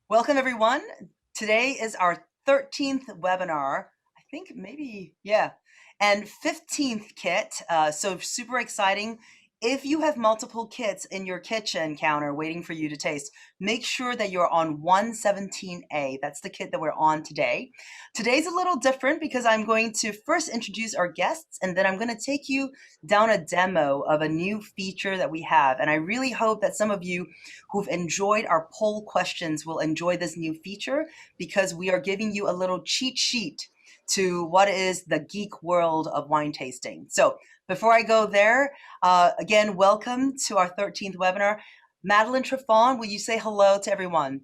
Welcome everyone. Today is our 13th webinar. I think maybe, yeah, and 15th kit. So super exciting. If you have multiple kits in your kitchen counter waiting for you to taste, make sure that you're on 117A. That's the kit that we're on today. Today's a little different because I'm going to first introduce our guests and then I'm going to take you down a demo of a new feature that we have. And I really hope that some of you who've enjoyed our poll questions will enjoy this new feature because we are giving you a little cheat sheet to what is the geek world of wine tasting. So before I go there, again, welcome to our 13th webinar. Madeline Triffon, will you say hello to everyone?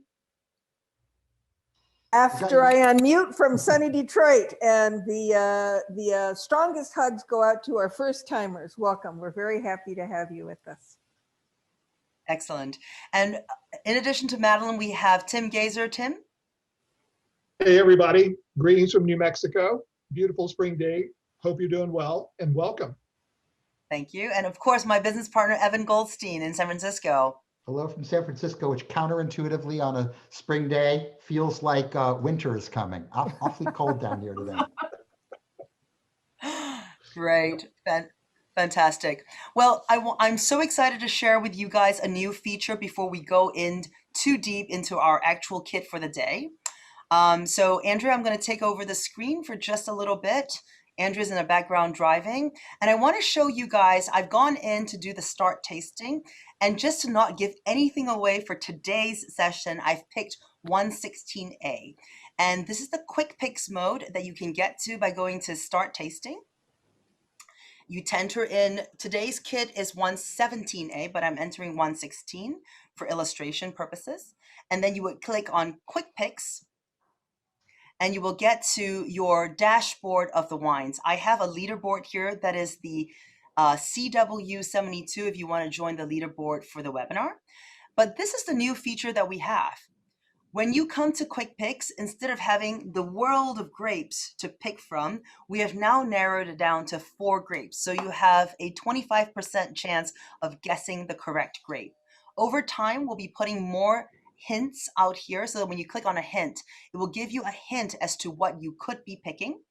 After I unmute from sunny Detroit, and the strongest hugs go out to our first timers. Welcome. We're very happy to have you with us. Excellent. And in addition to Madeline, we have Tim Gaiser. Tim? Hey, everybody. Greetings from New Mexico. Beautiful spring day. Hope you're doing well and welcome. Thank you. And of course, my business partner, Evan Goldstein in San Francisco. Hello from San Francisco, which counterintuitively on a spring day feels like winter is coming. Awfully cold down here today. Great. Fantastic. Well, I'm so excited to share with you guys a new feature before we go in too deep into our actual kit for the day. So Andrea, I'm going to take over the screen for just a little bit. Andrea's in the background driving. And I want to show you guys, I've gone in to do the start tasting. And just to not give anything away for today's session, I've picked 116A. And this is the quick picks mode that you can get to by going to start tasting. You enter in, today's kit is 117A, but I'm entering 116 for illustration purposes. And then you would click on quick picks. And you will get to your dashboard of the wines. I have a leaderboard here that is the CW72 if you want to join the leaderboard for the webinar. But this is the new feature that we have. When you come to Quick Picks, instead of having the world of grapes to pick from, we have now narrowed it down to 4 grapes. So you have a 25% chance of guessing the correct grape. Over time, we'll be putting more hints out here so that when you click on a hint, it will give you a hint as to what you could be picking.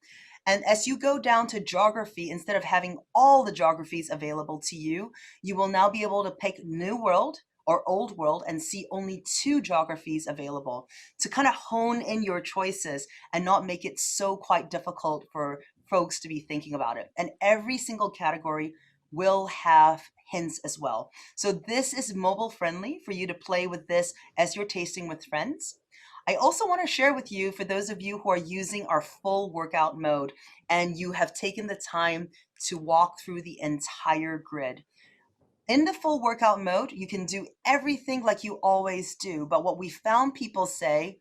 And as you go down to geography, instead of having all the geographies available to you, you will now be able to pick New World or Old World and see only 2 geographies available to kind of hone in your choices and not make it so quite difficult for folks to be thinking about it. And every single category will have hints as well. So this is mobile friendly for you to play with this as you're tasting with friends. I also want to share with you, for those of you who are using our full workout mode and you have taken the time to walk through the entire grid. In the full workout mode, you can do everything like you always do. But what we found people say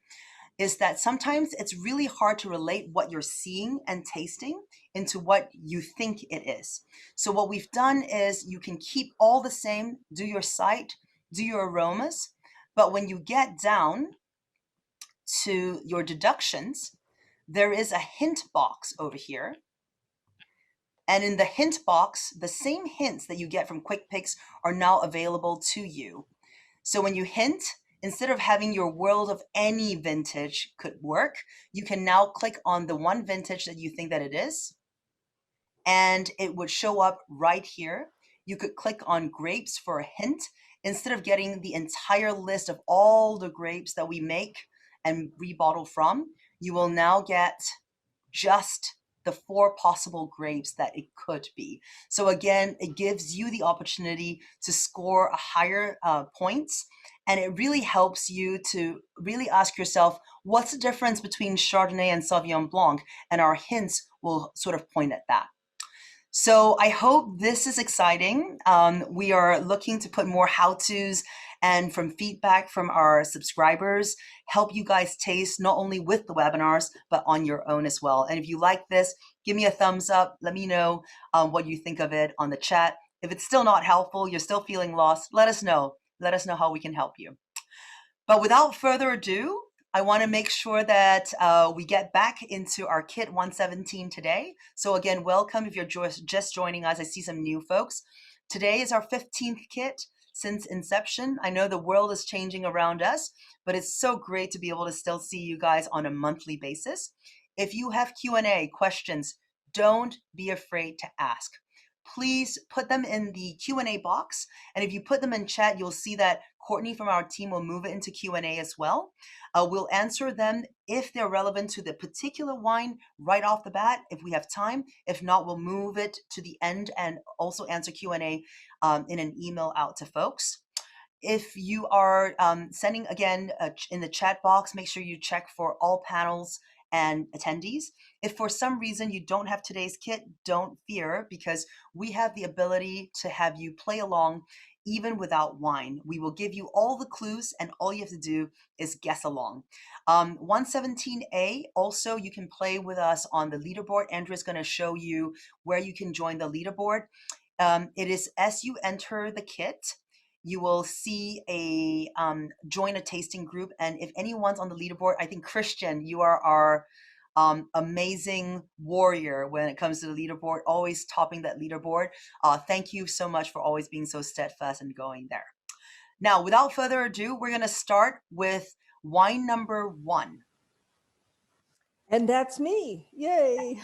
is that sometimes it's really hard to relate what you're seeing and tasting into what you think it is. So what we've done is you can keep all the same, do your sight, do your aromas, but when you get down to your deductions, there is a hint box over here. And in the hint box, the same hints that you get from Quick Picks are now available to you. So when you hint, instead of having your world of any vintage could work, you can now click on the one vintage that you think that it is, and it would show up right here. You could click on grapes for a hint. Instead of getting the entire list of all the grapes that we make and rebottle from, you will now get just the 4 possible grapes that it could be. So again, it gives you the opportunity to score a higher points, and it really helps you to really ask yourself, what's the difference between Chardonnay and Sauvignon Blanc? And our hints will sort of point at that. So I hope this is exciting. We are looking to put more how-tos and from feedback from our subscribers, help you guys taste not only with the webinars, but on your own as well. And if you like this, give me a thumbs up. Let me know what you think of it on the chat. If it's still not helpful, you're still feeling lost, let us know. Let us know how we can help you. But without further ado, I want to make sure that we get back into our kit 117 today. So again, welcome if you're just joining us. I see some new folks. Today is our 15th kit. since inception. I know the world is changing around us, but it's so great to be able to still see you guys on a monthly basis. If you have Q&A questions, don't be afraid to ask. Please put them in the Q&A box. And if you put them in chat, you'll see that Courtney from our team will move it into Q&A as well. We'll answer them if they're relevant to the particular wine right off the bat, if we have time. If not, we'll move it to the end and also answer Q&A in an email out to folks. If you are sending, again, in the chat box, make sure you check for all panels and attendees. If for some reason you don't have today's kit, don't fear, because we have the ability to have you play along even without wine. We will give you all the clues, and all you have to do is guess along. 117A, also, you can play with us on the leaderboard. Andrea's going to show you where you can join the leaderboard. It is as you enter the kit, you will see a join a tasting group. And if anyone's on the leaderboard, I think Christian, you are our amazing warrior when it comes to the leaderboard, always topping that leaderboard. Thank you so much for always being so steadfast and going there. Now, without further ado, we're going to start with wine number 1. And that's me. Yay.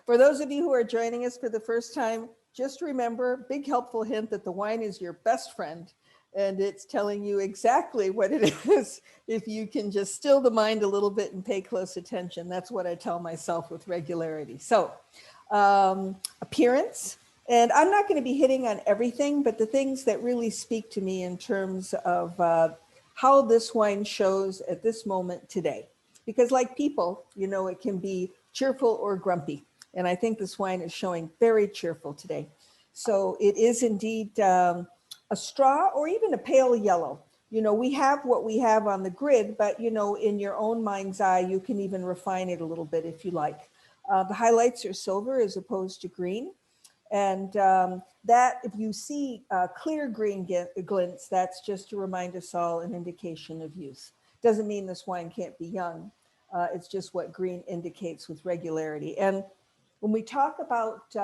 For those of you who are joining us for the first time, just remember, big helpful hint that the wine is your best friend, and it's telling you exactly what it is if you can just still the mind a little bit and pay close attention. That's what I tell myself with regularity. So appearance, and I'm not going to be hitting on everything, but the things that really speak to me in terms of how this wine shows at this moment today. Because like people, you know, it can be cheerful or grumpy. And I think this wine is showing very cheerful today. So it is indeed a straw or even a pale yellow. You know, we have what we have on the grid, but, you know, in your own mind's eye, you can even refine it a little bit if you like. The highlights are silver as opposed to green. And that, if you see clear green glints, that's just to remind us all an indication of use. Doesn't mean this wine can't be young. It's just what green indicates with regularity. And when we talk about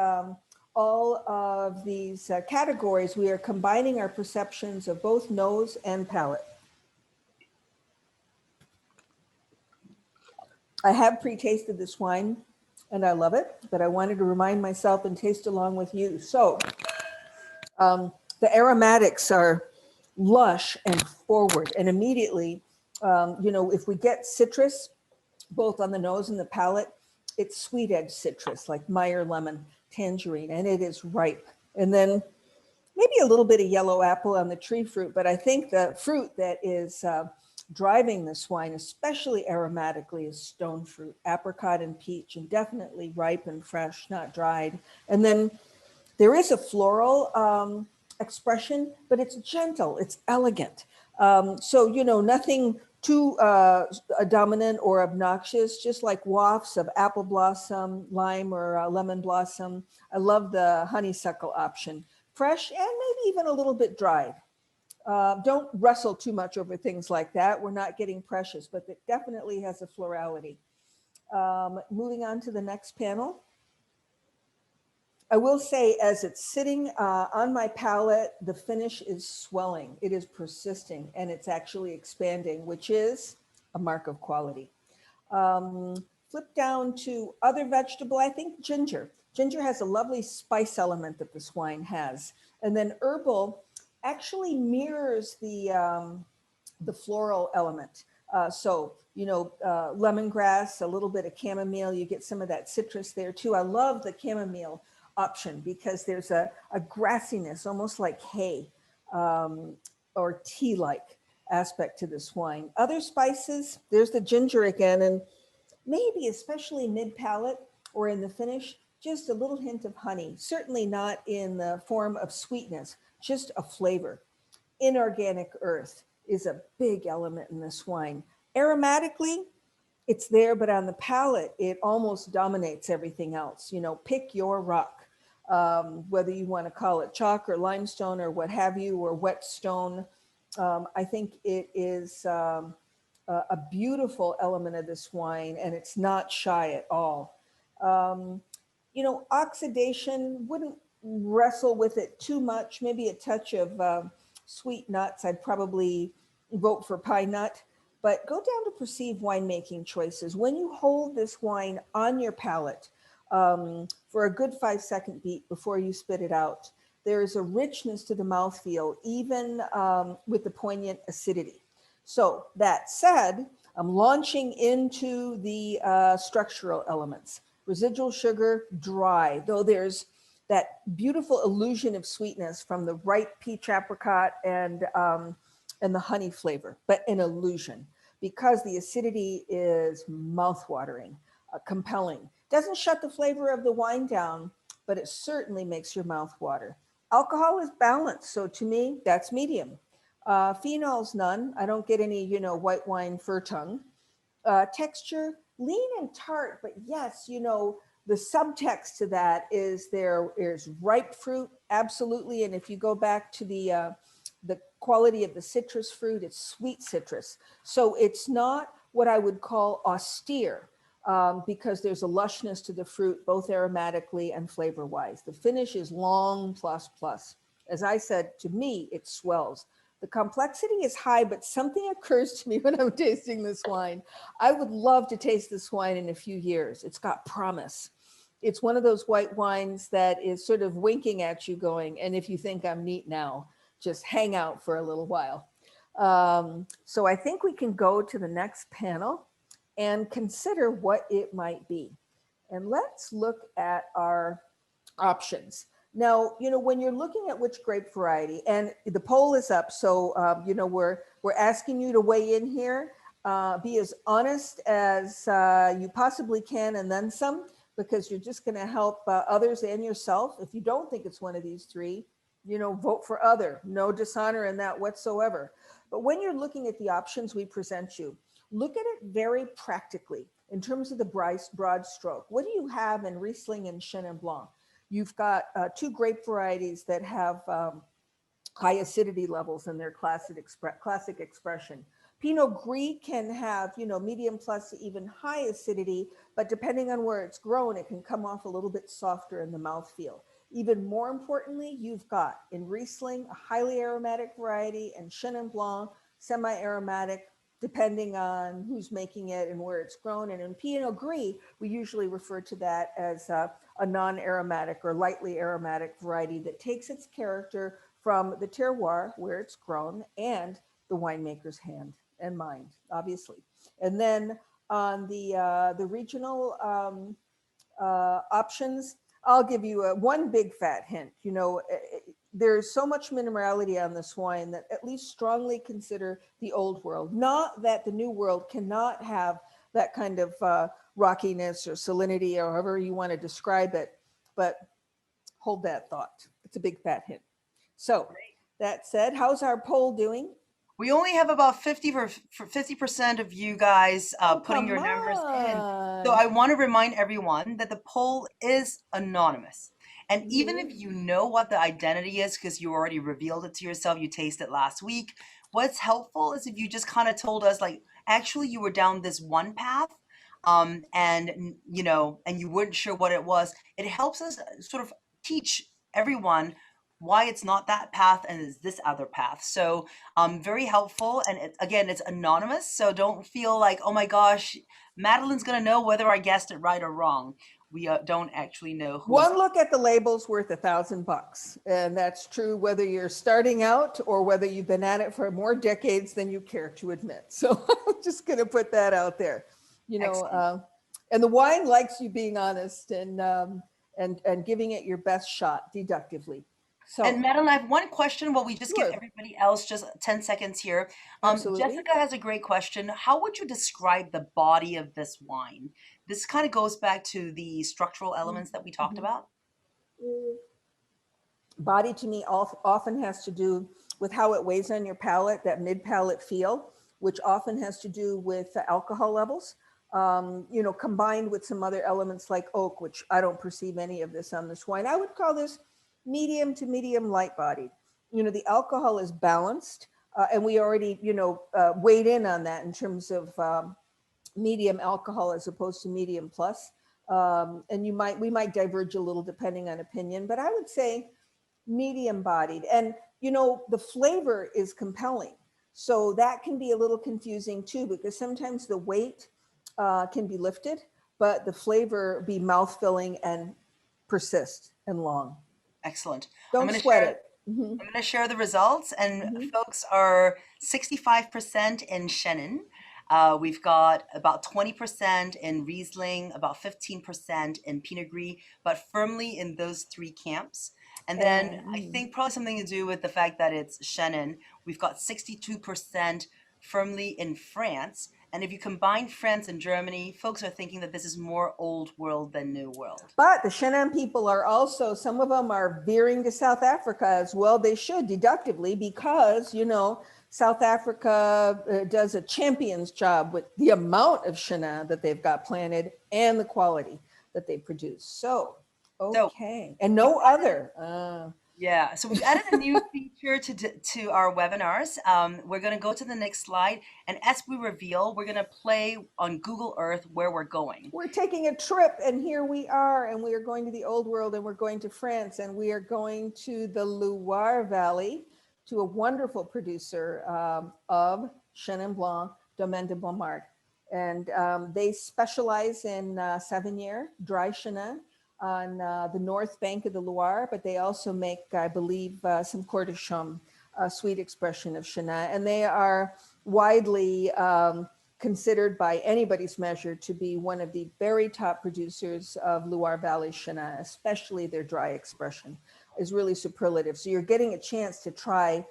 all of these categories, we are combining our perceptions of both nose and palate. I have pre-tasted this wine and I love it, but I wanted to remind myself and taste along with you. So the aromatics are lush and forward, and immediately, you know, if we get citrus, both on the nose and the palate, it's sweet edge citrus like Meyer lemon, tangerine, and it is ripe. And then maybe a little bit of yellow apple on the tree fruit, but I think the fruit that is driving this wine, especially aromatically, is stone fruit, apricot and peach, and definitely ripe and fresh, not dried. And then there is a floral expression, but it's gentle, it's elegant. So, you know, nothing too dominant or obnoxious, just like wafts of apple blossom, lime, or lemon blossom. I love the honeysuckle option. Fresh and maybe even a little bit dried. Don't wrestle too much over things like that. We're not getting precious, but it definitely has a florality. Moving on to the next panel. I will say, as it's sitting on my palate, the finish is swelling. It is persisting, and it's actually expanding, which is a mark of quality. Flip down to other vegetable, I think ginger. Ginger has a lovely spice element that this wine has. And then herbal actually mirrors the floral element. So, you know, lemongrass, a little bit of chamomile, you get some of that citrus there too. I love the chamomile option because there's a grassiness, almost like hay or tea-like aspect to this wine. Other spices, there's the ginger again, and maybe especially mid-palate or in the finish, just a little hint of honey, certainly not in the form of sweetness, just a flavor. Inorganic earth is a big element in this wine. Aromatically, it's there, but on the palate, it almost dominates everything else. You know, pick your rock, whether you want to call it chalk or limestone or what have you, or whetstone. I think it is a beautiful element of this wine, and it's not shy at all. You know, oxidation, wouldn't wrestle with it too much, maybe a touch of sweet nuts, I'd probably vote for pine nut. But go down to perceived winemaking choices. When you hold this wine on your palate for a good 5-second beat before you spit it out, there is a richness to the mouthfeel, even with the poignant acidity. So that said, I'm launching into the structural elements. Residual sugar, dry, though there's that beautiful illusion of sweetness from the ripe peach apricot and the honey flavor, but an illusion because the acidity is mouthwatering, compelling. Doesn't shut the flavor of the wine down, but it certainly makes your mouth water. Alcohol is balanced, so to me, that's medium. Phenols, none. I don't get any, white wine fir tongue. Texture, lean and tart, but yes, the subtext to that is there is ripe fruit, absolutely. And if you go back to the quality of the citrus fruit, it's sweet citrus. So it's not what I would call austere because there's a lushness to the fruit, both aromatically and flavor-wise. The finish is long plus plus. As I said, to me, it swells. The complexity is high, but something occurs to me when I'm tasting this wine. I would love to taste this wine in a few years. It's got promise. It's one of those white wines that is sort of winking at you going, and if you think I'm neat now, just hang out for a little while. So I think we can go to the next panel and consider what it might be. And let's look at our options. Now, when you're looking at which grape variety, and the poll is up, so we're asking you to weigh in here. Be as honest as you possibly can, and then some, because you're just going to help others and yourself. If you don't think it's one of these three, vote for other. No dishonor in that whatsoever. But when you're looking at the options we present you, look at it very practically in terms of the broad stroke. What do you have in Riesling and Chenin Blanc? You've got two grape varieties that have high acidity levels in their classic expression. Pinot Gris can have, medium plus to even high acidity, but depending on where it's grown, it can come off a little bit softer in the mouthfeel. Even more importantly, you've got in Riesling a highly aromatic variety, and Chenin Blanc semi-aromatic, depending on who's making it and where it's grown. And in Pinot Gris, we usually refer to that as a non-aromatic or lightly aromatic variety that takes its character from the terroir where it's grown and the winemaker's hand and mind, obviously. And then on the regional options, I'll give you one big fat hint. There's so much minerality on this wine that at least strongly consider the old world. Not that the new world cannot have that kind of rockiness or salinity or however you want to describe it, but hold that thought. It's a big fat hint. So that said, how's our poll doing? We only have about 50% of you guys putting your numbers in. So I want to remind everyone that the poll is anonymous. And even if you know what the identity is, because you already revealed it to yourself, you tasted it last week, what's helpful is if you just kind of told us, like, actually you were down this one path, and you weren't sure what it was. It helps us sort of teach everyone why it's not that path and it's this other path. So very helpful. And again, it's anonymous. So don't feel like, oh my gosh, Madeline's going to know whether I guessed it right or wrong. We don't actually know who. One look at the label's worth $1,000. And that's true whether you're starting out or whether you've been at it for more decades than you care to admit. So I'm just going to put that out there. And the wine likes you being honest and giving it your best shot deductively. So, and Madeline, I have one question while we just give everybody else just 10 seconds here. Jessica has a great question. How would you describe the body of this wine? This kind of goes back to the structural elements that we talked about. Body to me often has to do with how it weighs on your palate, that mid-palate feel, which often has to do with alcohol levels, combined with some other elements like oak, which I don't perceive any of this on this wine. I would call this medium to medium light bodied. The alcohol is balanced, and we already, weighed in on that in terms of medium alcohol as opposed to medium plus. And we might diverge a little depending on opinion, but I would say medium bodied. And you know, the flavor is compelling. So that can be a little confusing too, because sometimes the weight can be lifted, but the flavor be mouth-filling and persist and long. Excellent. Don't sweat it. Mhm. I'm going to share the results, and folks are 65% in Chenin. We've got about 20% in Riesling, about 15% in Pinot Gris, but firmly in those three camps. And then I think probably something to do with the fact that it's Chenin. We've got 62% firmly in France. And if you combine France and Germany, folks are thinking that this is more old world than new world. But the Chenin people are also, some of them are veering to South Africa as well. They should deductively, because, you know, South Africa does a champion's job with the amount of Chenin that they've got planted and the quality that they produce. So, okay. And no other. Yeah, so we've added a new feature to our webinars. We're going to go to the next slide, and as we reveal, we're going to play on Google Earth where we're going. We're taking a trip, and here we are, and we are going to the old world, and we're going to France, and we are going to the Loire Valley, to a wonderful producer of Chenin Blanc, Domaine de Bonmarc. And they specialize in Savinier, dry Chenin, on the north bank of the Loire, but they also make, I believe, some Cornichon, sweet expression of Chenin. And they are widely considered by anybody's measure to be one of the very top producers of Loire Valley Chenin, especially their dry expression is really superlative. So you're getting a chance to try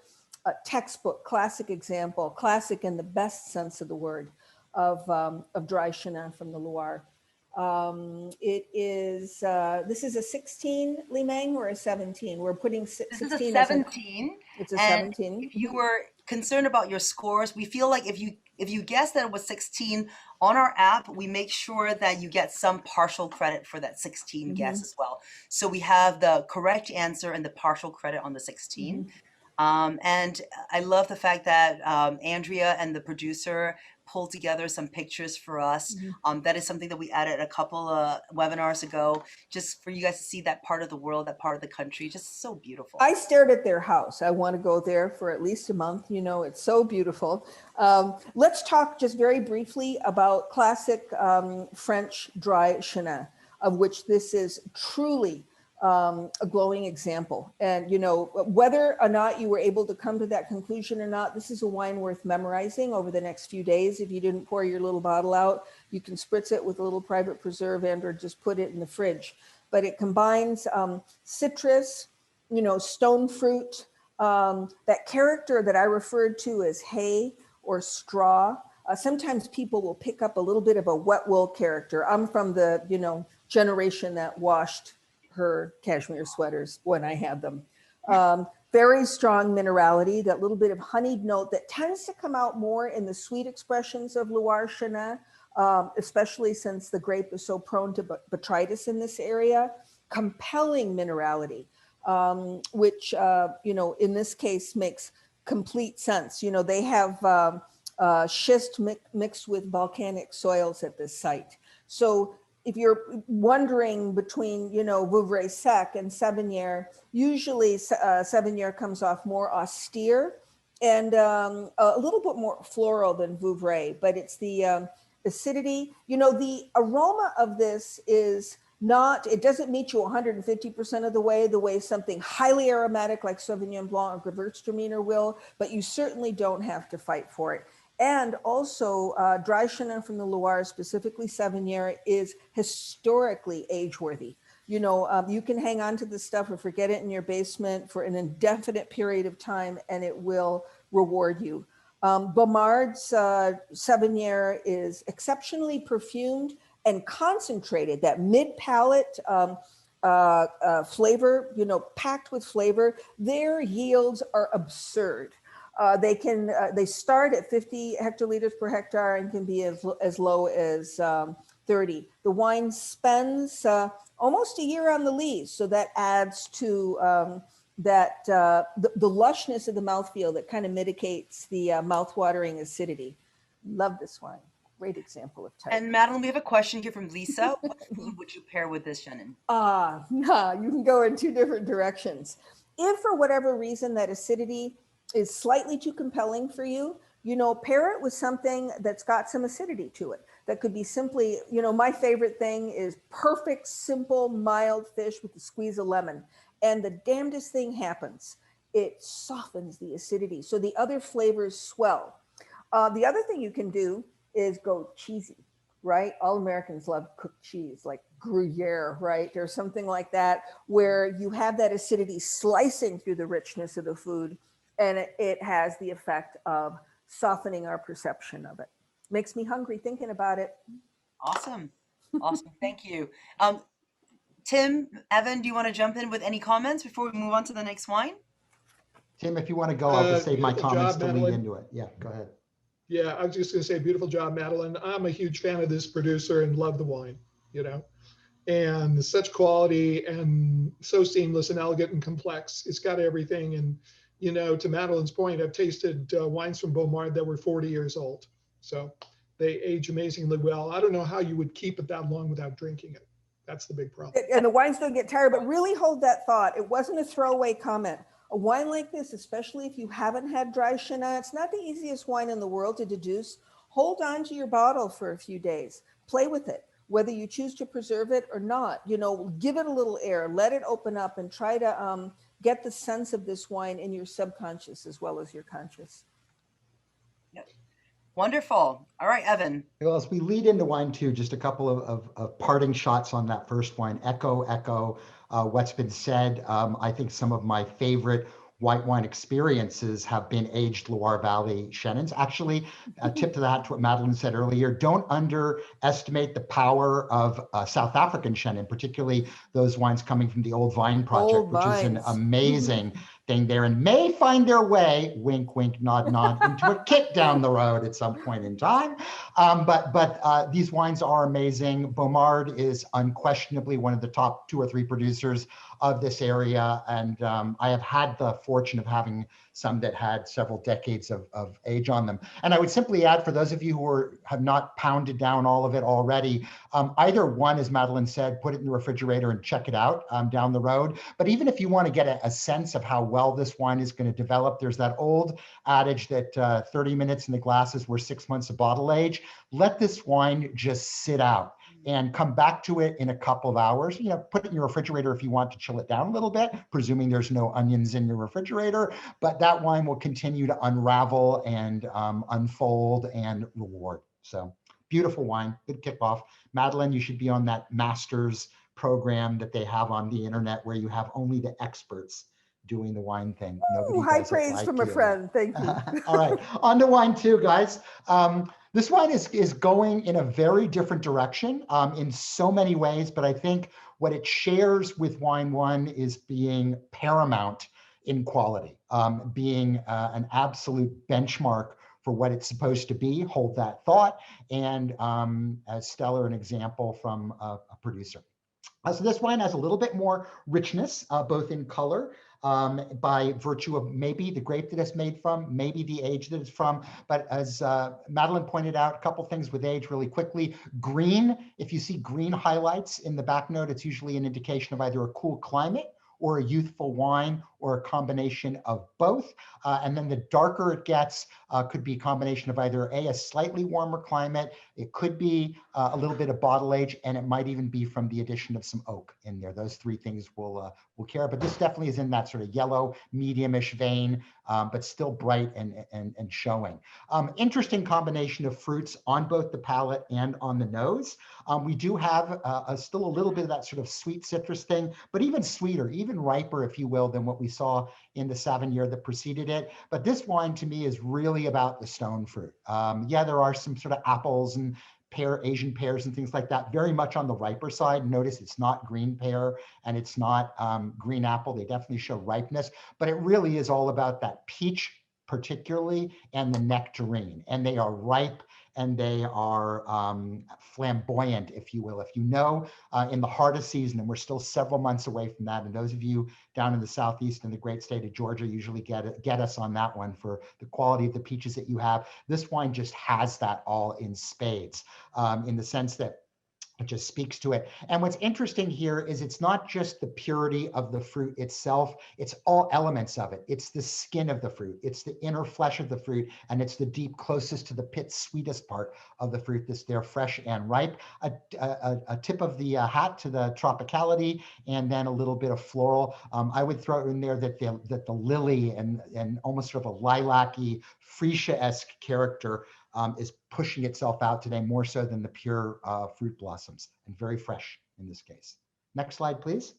a textbook, classic example, classic in the best sense of the word, of dry Chenin from the Loire. It is, this is a 16 Limang or a 17? We're putting 16. This is a 17. It's a And 17. if you were concerned about your scores, we feel like if you guessed that it was 16 on our app, we make sure that you get some partial credit for that 16 guess as well. So we have the correct answer and the partial credit on the 16. And I love the fact that Andrea and the producer pulled together some pictures for us. That is something that we added a couple of webinars ago, just for you guys to see that part of the world, that part of the country, just so beautiful. I stared at their house. I want to go there for at least a month. You know, it's so beautiful. Let's talk just very briefly about classic French dry Chenin, of which this is truly a glowing example. And, you know, whether or not you were able to come to that conclusion or not, this is a wine worth memorizing over the next few days. If you didn't pour your little bottle out, you can spritz it with a little private preserve and or just put it in the fridge. But it combines citrus, you know, stone fruit, that character that I referred to as hay or straw. Sometimes people will pick up a little bit of a wet wool character. I'm from the, you know, generation that washed her cashmere sweaters when I had them. Very strong minerality, that little bit of honeyed note that tends to come out more in the sweet expressions of Loire Chenin, especially since the grape is so prone to botrytis in this area. Compelling minerality, which, you know, in this case makes complete sense. You know, they have schist mixed with volcanic soils at this site. So if you're wondering between, you know, Vouvray Sec and Savinier, usually Savinier comes off more austere and a little bit more floral than Vouvray, but it's the acidity. You know, the aroma of this is not, it doesn't meet you 150% of the way something highly aromatic like Sauvignon Blanc or Gewürztraminer will, but you certainly don't have to fight for it. And also, dry Chenin from the Loire, specifically Savinier, is historically age-worthy. You know, you can hang on to this stuff or forget it in your basement for an indefinite period of time, and it will reward you. Beaumard's Savinier is exceptionally perfumed and concentrated, that mid-palate flavor, you know, packed with flavor. Their yields are absurd. They start at 50 hectoliters per hectare and can be as low as 30. The wine spends almost a year on the lees, so that adds to the lushness of the mouthfeel that kind of mitigates the mouthwatering acidity. Love this wine. Great example of type. And Madeline, we have a question here from Lisa. What food would you pair with this Chenin? You can go in two different directions. If for whatever reason that acidity is slightly too compelling for you, pair it with something that's got some acidity to it. That could be simply, my favorite thing is perfect, simple, mild fish with a squeeze of lemon. And the damnedest thing happens. It softens the acidity. So the other flavors swell. The other thing you can do is go cheesy, right? All Americans love cooked cheese, like Gruyere, right? Or something like that, where you have that acidity slicing through the richness of the food, and it has the effect of softening our perception of it. Makes me hungry thinking about it. Awesome. Awesome. Thank you. Tim, Evan, do you want to jump in with any comments before we move on to the next wine? Tim, if you want to go, I'll just save my Beautiful comments job, to lead Madeline. into it. Yeah, go ahead. Yeah, I was just going to say, beautiful job, Madeline. I'm a huge fan of this producer and love the wine, and such quality and so seamless and elegant and complex. It's got everything. And, to Madeline's point, I've tasted wines from Beaumard that were 40 years old. So they age amazingly well. I don't know how you would keep it that long without drinking it. That's the big problem. And the wines don't get tired, but really hold that thought. It wasn't a throwaway comment. A wine like this, especially if you haven't had dry Chenin, it's not the easiest wine in the world to deduce. Hold on to your bottle for a few days. Play with it, whether you choose to preserve it or not. Give it a little air, let it open up, and try to get the sense of this wine in your subconscious as well as your conscious. Yep. Wonderful. All right, Evan. Well, as we lead into wine two, just a couple of parting shots on that first wine. Echo what's been said. I think some of my favorite white wine experiences have been aged Loire Valley Chenins. Actually, a tip to that, to what Madeline said earlier, don't underestimate the power of South African Chenin, particularly those wines coming from the Old Vine Project, Old which is an vines. amazing thing there, and may find their way, wink, wink, nod, nod, into a kit down the road at some point in time. But these wines are amazing. Beaumard is unquestionably one of the top 2 or 3 producers of this area. And I have had the fortune of having some that had several decades of age on them. And I would simply add, for those of you who have not pounded down all of it already, either one, as Madeline said, put it in the refrigerator and check it out down the road. But even if you want to get a sense of how well this wine is going to develop, there's that old adage that 30 minutes in the glass is worth 6 months of bottle age. Let this wine just sit out and come back to it in a couple of hours. Put it in your refrigerator if you want to chill it down a little bit, presuming there's no onions in your refrigerator, but that wine will continue to unravel and unfold and reward. So beautiful wine, good kickoff. Madeline, you should be on that master's program that they have on the internet where you have only the experts doing the wine thing. Nobody High does it praise like from a you. friend. Thank you. All right, on to wine two, guys. This wine is going in a very different direction in so many ways, but I think what it shares with wine one is being paramount in quality, being an absolute benchmark for what it's supposed to be. Hold that thought, and as stellar an example from a producer. So this wine has a little bit more richness, both in color, by virtue of maybe the grape that it's made from, maybe the age that it's from. But as Madeline pointed out, a couple things with age really quickly. Green, if you see green highlights in the back note, it's usually an indication of either a cool climate or a youthful wine, or a combination of both. And then the darker it gets could be a combination of either a slightly warmer climate, it could be a little bit of bottle age, and it might even be from the addition of some oak in there. Those three things will care, but this definitely is in that sort of yellow, medium-ish vein, but still bright and showing. Interesting combination of fruits on both the palate and on the nose. We do have still a little bit of that sort of sweet citrus thing, but even sweeter, even riper, if you will, than what we saw in the Sauvignon that preceded it. But this wine to me is really about the stone fruit. Yeah, there are some sort of apples and Asian pears and things like that, very much on the riper side. Notice it's not green pear and it's not green apple. They definitely show ripeness, but it really is all about that peach particularly and the nectarine, and they are ripe and they are flamboyant, if you will. If you know, in the heart of season, and we're still several months away from that, and those of you down in the Southeast in the great state of Georgia usually get us on that one for the quality of the peaches that you have. This wine just has that all in spades, in the sense that It just speaks to it. And what's interesting here is it's not just the purity of the fruit itself, it's all elements of it. It's the skin of the fruit, it's the inner flesh of the fruit, and it's the deep closest to the pit sweetest part of the fruit that's there, fresh and ripe. A tip of the hat to the tropicality, and then a little bit of floral. I would throw in there that the lily and almost sort of a lilac-y, freesia-esque character is pushing itself out today more so than the pure fruit blossoms, and very fresh in this case. Next slide, please.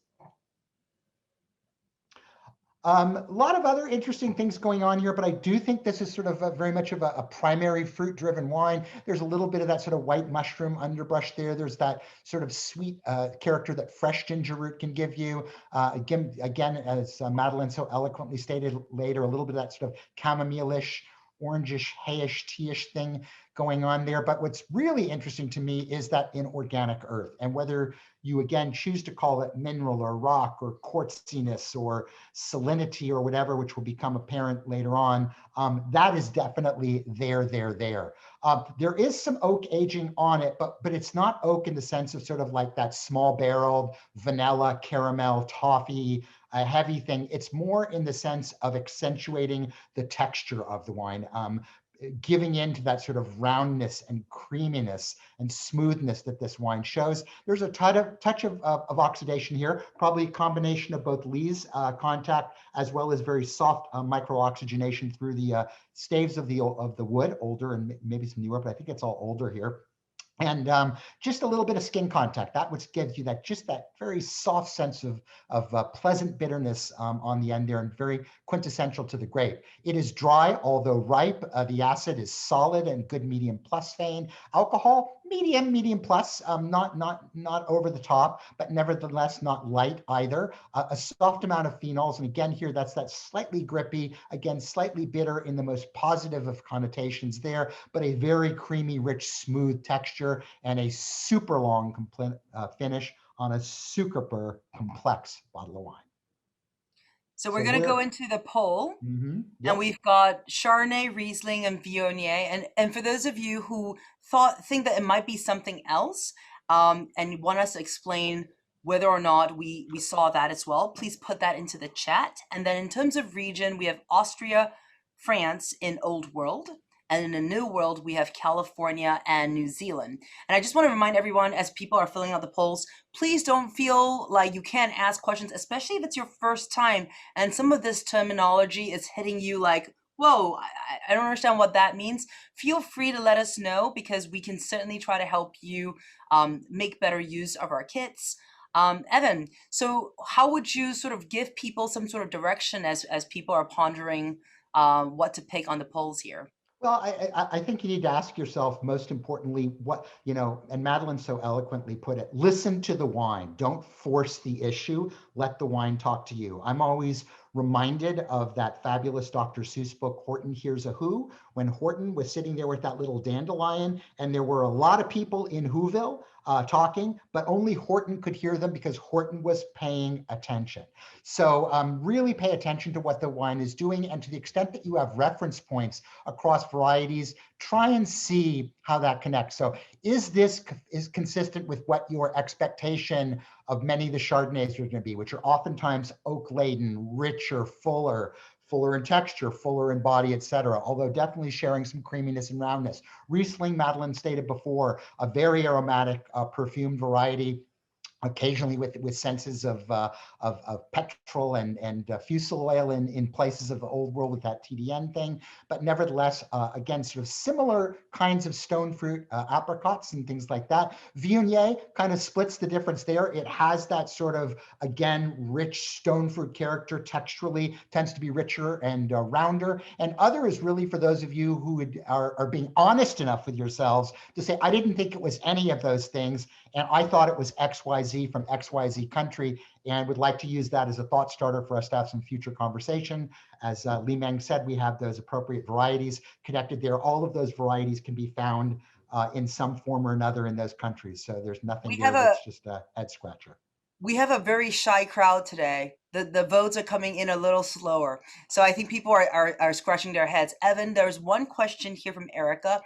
A lot of other interesting things going on here, but I do think this is sort of very much of a primary fruit-driven wine. There's a little bit of that sort of white mushroom underbrush there. There's that sort of sweet character that fresh ginger root can give you. Again, as Madeline so eloquently stated later, a little bit of that sort of chamomile-ish, orangish, hayish, teaish thing going on there. But what's really interesting to me is that inorganic earth, and whether you again choose to call it mineral or rock or quartziness or salinity or whatever, which will become apparent later on, that is definitely there. There is some oak aging on it, but it's not oak in the sense of sort of like that small barreled vanilla, caramel, toffee, a heavy thing. It's more in the sense of accentuating the texture of the wine, giving into that sort of roundness and creaminess and smoothness that this wine shows. There's a touch of oxidation here, probably a combination of both lees contact as well as very soft micro-oxygenation through the staves of the wood, older and maybe some newer, but I think it's all older here. And just a little bit of skin contact, that which gives you that very soft sense of pleasant bitterness on the end there, and very quintessential to the grape. It is dry, although ripe. The acid is solid and good medium plus vein. Alcohol, medium plus, not over the top, but nevertheless not light either. A soft amount of phenols, and again here, that's that slightly grippy, again slightly bitter in the most positive of connotations there, but a very creamy, rich, smooth texture, and a super long finish on a super complex bottle of wine. So we're going to go into the poll, Yep. and we've got Chardonnay, Riesling, and Viognier. And for those of you who think that it might be something else, and want us to explain whether or not we saw that as well, please put that into the chat. And then in terms of region, we have Austria, France in Old World. And in the New World, we have California and New Zealand. And I just want to remind everyone, as people are filling out the polls, please don't feel like you can't ask questions, especially if it's your first time and some of this terminology is hitting you like, whoa, I don't understand what that means. Feel free to let us know, because we can certainly try to help you make better use of our kits. Evan, so how would you sort of give people some sort of direction as people are pondering what to pick on the polls here? Well, I think you need to ask yourself, most importantly, what, and Madeline so eloquently put it, listen to the wine. Don't force the issue. Let the wine talk to you. I'm always reminded of that fabulous Dr. Seuss book, Horton Hears a Who, when Horton was sitting there with that little dandelion, and there were a lot of people in Whoville talking, but only Horton could hear them because Horton was paying attention. So really pay attention to what the wine is doing, and to the extent that you have reference points across varieties, try and see how that connects. So is this consistent with what your expectation of many of the Chardonnays are going to be, which are oftentimes oak-laden, richer, fuller in texture, fuller in body, etc., although definitely sharing some creaminess and roundness. Riesling, Madeline stated before, a very aromatic perfumed variety, occasionally with senses of petrol and fusel oil in places of the Old World with that TDN thing, but nevertheless, again, sort of similar kinds of stone fruit, apricots and things like that. Viognier kind of splits the difference there. It has that sort of, again, rich stone fruit character texturally, tends to be richer and rounder. And other is really for those of you who are being honest enough with yourselves to say, I didn't think it was any of those things, and I thought it was XYZ from XYZ country, and would like to use that as a thought starter for us to have some future conversation. As Li Meng said, we have those appropriate varieties connected there. All of those varieties can be found in some form or another in those countries. So there's nothing here that's just a head scratcher. We have a very shy crowd today. The votes are coming in a little slower. So I think people are scratching their heads. Evan, there's one question here from Erica.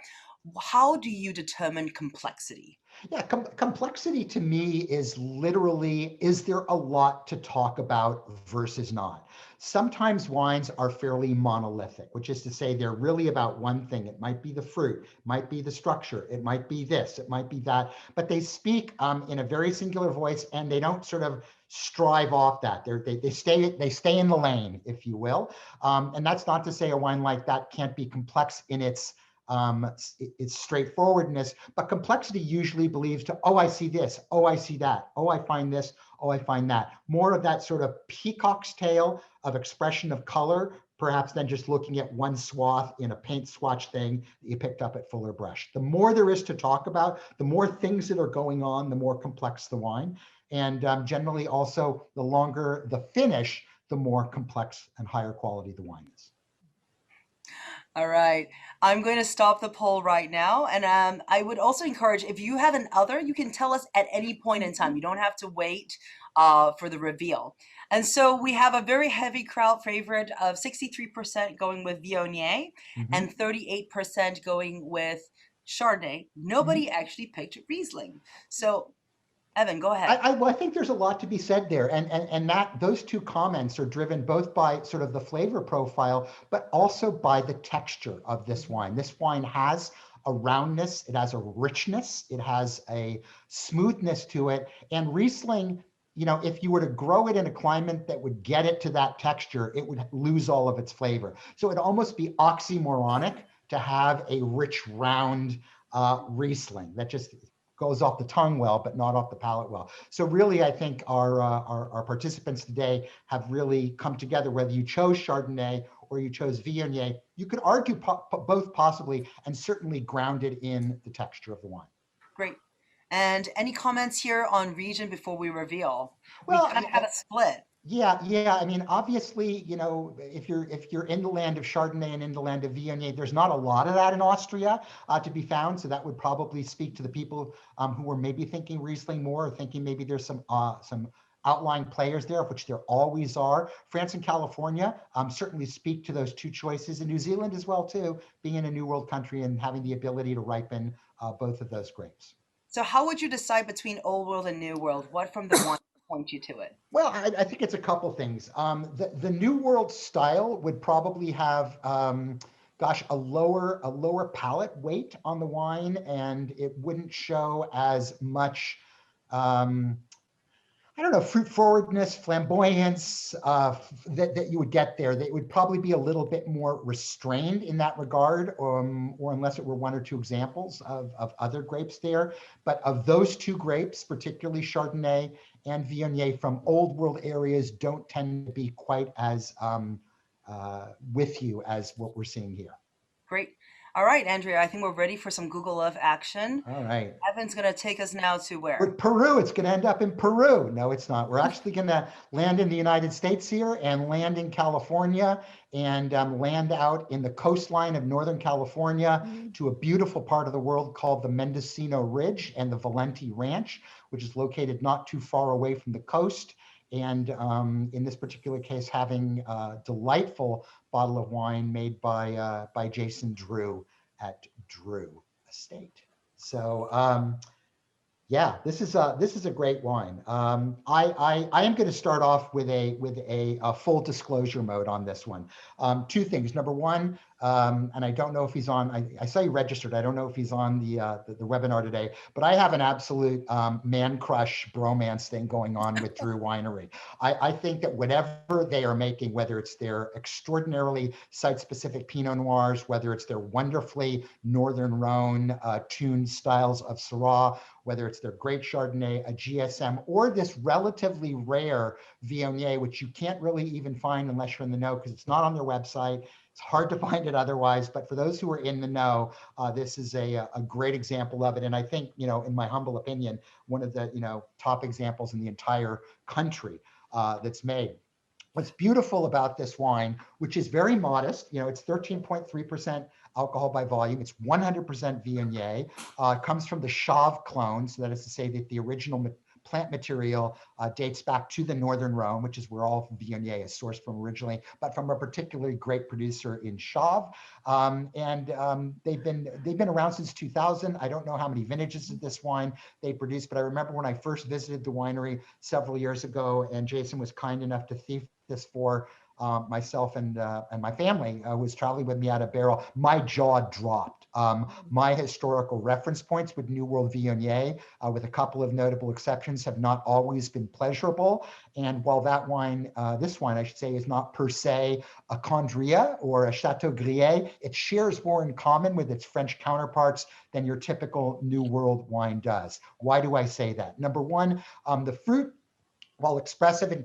How do you determine complexity? Yeah, complexity to me is literally, is there a lot to talk about versus not? Sometimes wines are fairly monolithic, which is to say they're really about one thing. It might be the fruit, it might be the structure, it might be this, it might be that, but they speak in a very singular voice, and they don't sort of strive off that. They stay in the lane, if you will. And that's not to say a wine like that can't be complex in its straightforwardness, but complexity usually believes to, oh, I see this, oh, I see that, oh, I find this, oh, I find that. More of that sort of peacock's tail of expression of color, perhaps than just looking at one swath in a paint swatch thing that you picked up at Fuller Brush. The more there is to talk about, the more things that are going on, the more complex the wine. And generally also, the longer the finish, the more complex and higher quality the wine is. All right. I'm going to stop the poll right now. And I would also encourage, if you have an other, you can tell us at any point in time. You don't have to wait for the reveal. And so we have a very heavy crowd favorite of 63% going with Viognier and 38% going with Chardonnay. Nobody actually picked Riesling. So Evan, go ahead. Well, I think there's a lot to be said there, and that those two comments are driven both by sort of the flavor profile, but also by the texture of this wine. This wine has a roundness, it has a richness, it has a smoothness to it, and Riesling, you know, if you were to grow it in a climate that would get it to that texture, it would lose all of its flavor. So it'd almost be oxymoronic to have a rich, round Riesling that just goes off the tongue well, but not off the palate well. So really, I think our participants today have really come together, whether you chose Chardonnay or you chose Viognier. You could argue both possibly, and certainly grounded in the texture of the wine. Great. And any comments here on region before we reveal? Well, We kind of had a split. Yeah. I mean, obviously, you know, if you're in the land of Chardonnay and in the land of Viognier, there's not a lot of that in Austria to be found. So that would probably speak to the people who were maybe thinking Riesling more, or thinking maybe there's some outlying players there, of which there always are. France and California certainly speak to those two choices, and New Zealand as well too, being in a new world country and having the ability to ripen both of those grapes. So how would you decide between Old World and New World? What from the one point you to it? Well, I think it's a couple things. The New World style would probably have, gosh, a lower palate weight on the wine, and it wouldn't show as much, I don't know, fruit forwardness, flamboyance that you would get there. That would probably be a little bit more restrained in that regard, or unless it were one or two examples of other grapes there. But of those two grapes, particularly Chardonnay and Viognier from Old World areas, don't tend to be quite as with you as what we're seeing here. Great. All right, Andrea, I think we're ready for some Google Love action. All right. Evan's going to take us now to where? With Peru, it's going to end up in Peru. No, it's not. We're actually going to land in the United States here, and land in California, and land out in the coastline of Northern California to a beautiful part of the world called the Mendocino Ridge and the Valenti Ranch, which is located not too far away from the coast. And in this particular case, having a delightful bottle of wine made by Jason Drew at Drew Estate. So yeah, this is a great wine. I am going to start off with a full disclosure mode on this one. Two things. Number one, and I don't know if he's on. I saw you registered. I don't know if he's on the webinar today, but I have an absolute man crush bromance thing going on with Drew Winery. I think that whatever they are making, whether it's their extraordinarily site-specific Pinot Noirs, whether it's their wonderfully Northern Rhone tuned styles of Syrah, whether it's their great Chardonnay, a GSM, or this relatively rare Viognier, which you can't really even find unless you're in the know, because it's not on their website. It's hard to find it otherwise, but for those who are in the know, this is a great example of it. And I think, you know, in my humble opinion, one of the, you know, top examples in the entire country that's made. What's beautiful about this wine, which is very modest, you know, it's 13.3% alcohol by volume. It's 100% Viognier. Comes from the Chave clone, so that is to say that the original plant material dates back to the Northern Rhone, which is where all Viognier is sourced from originally, but from a particularly great producer in Chauve. They've been around since 2000. I don't know how many vintages of this wine they produced, but I remember when I first visited the winery several years ago, and Jason was kind enough to thief this for myself and my family who was traveling with me out of barrel. My jaw dropped. My historical reference points with New World Viognier, with a couple of notable exceptions, have not always been pleasurable. And while that wine, this wine, I should say, is not per se a Condrieu or a Chateau Grier, it shares more in common with its French counterparts than your typical New World wine does. Why do I say that? Number one, the fruit, while expressive in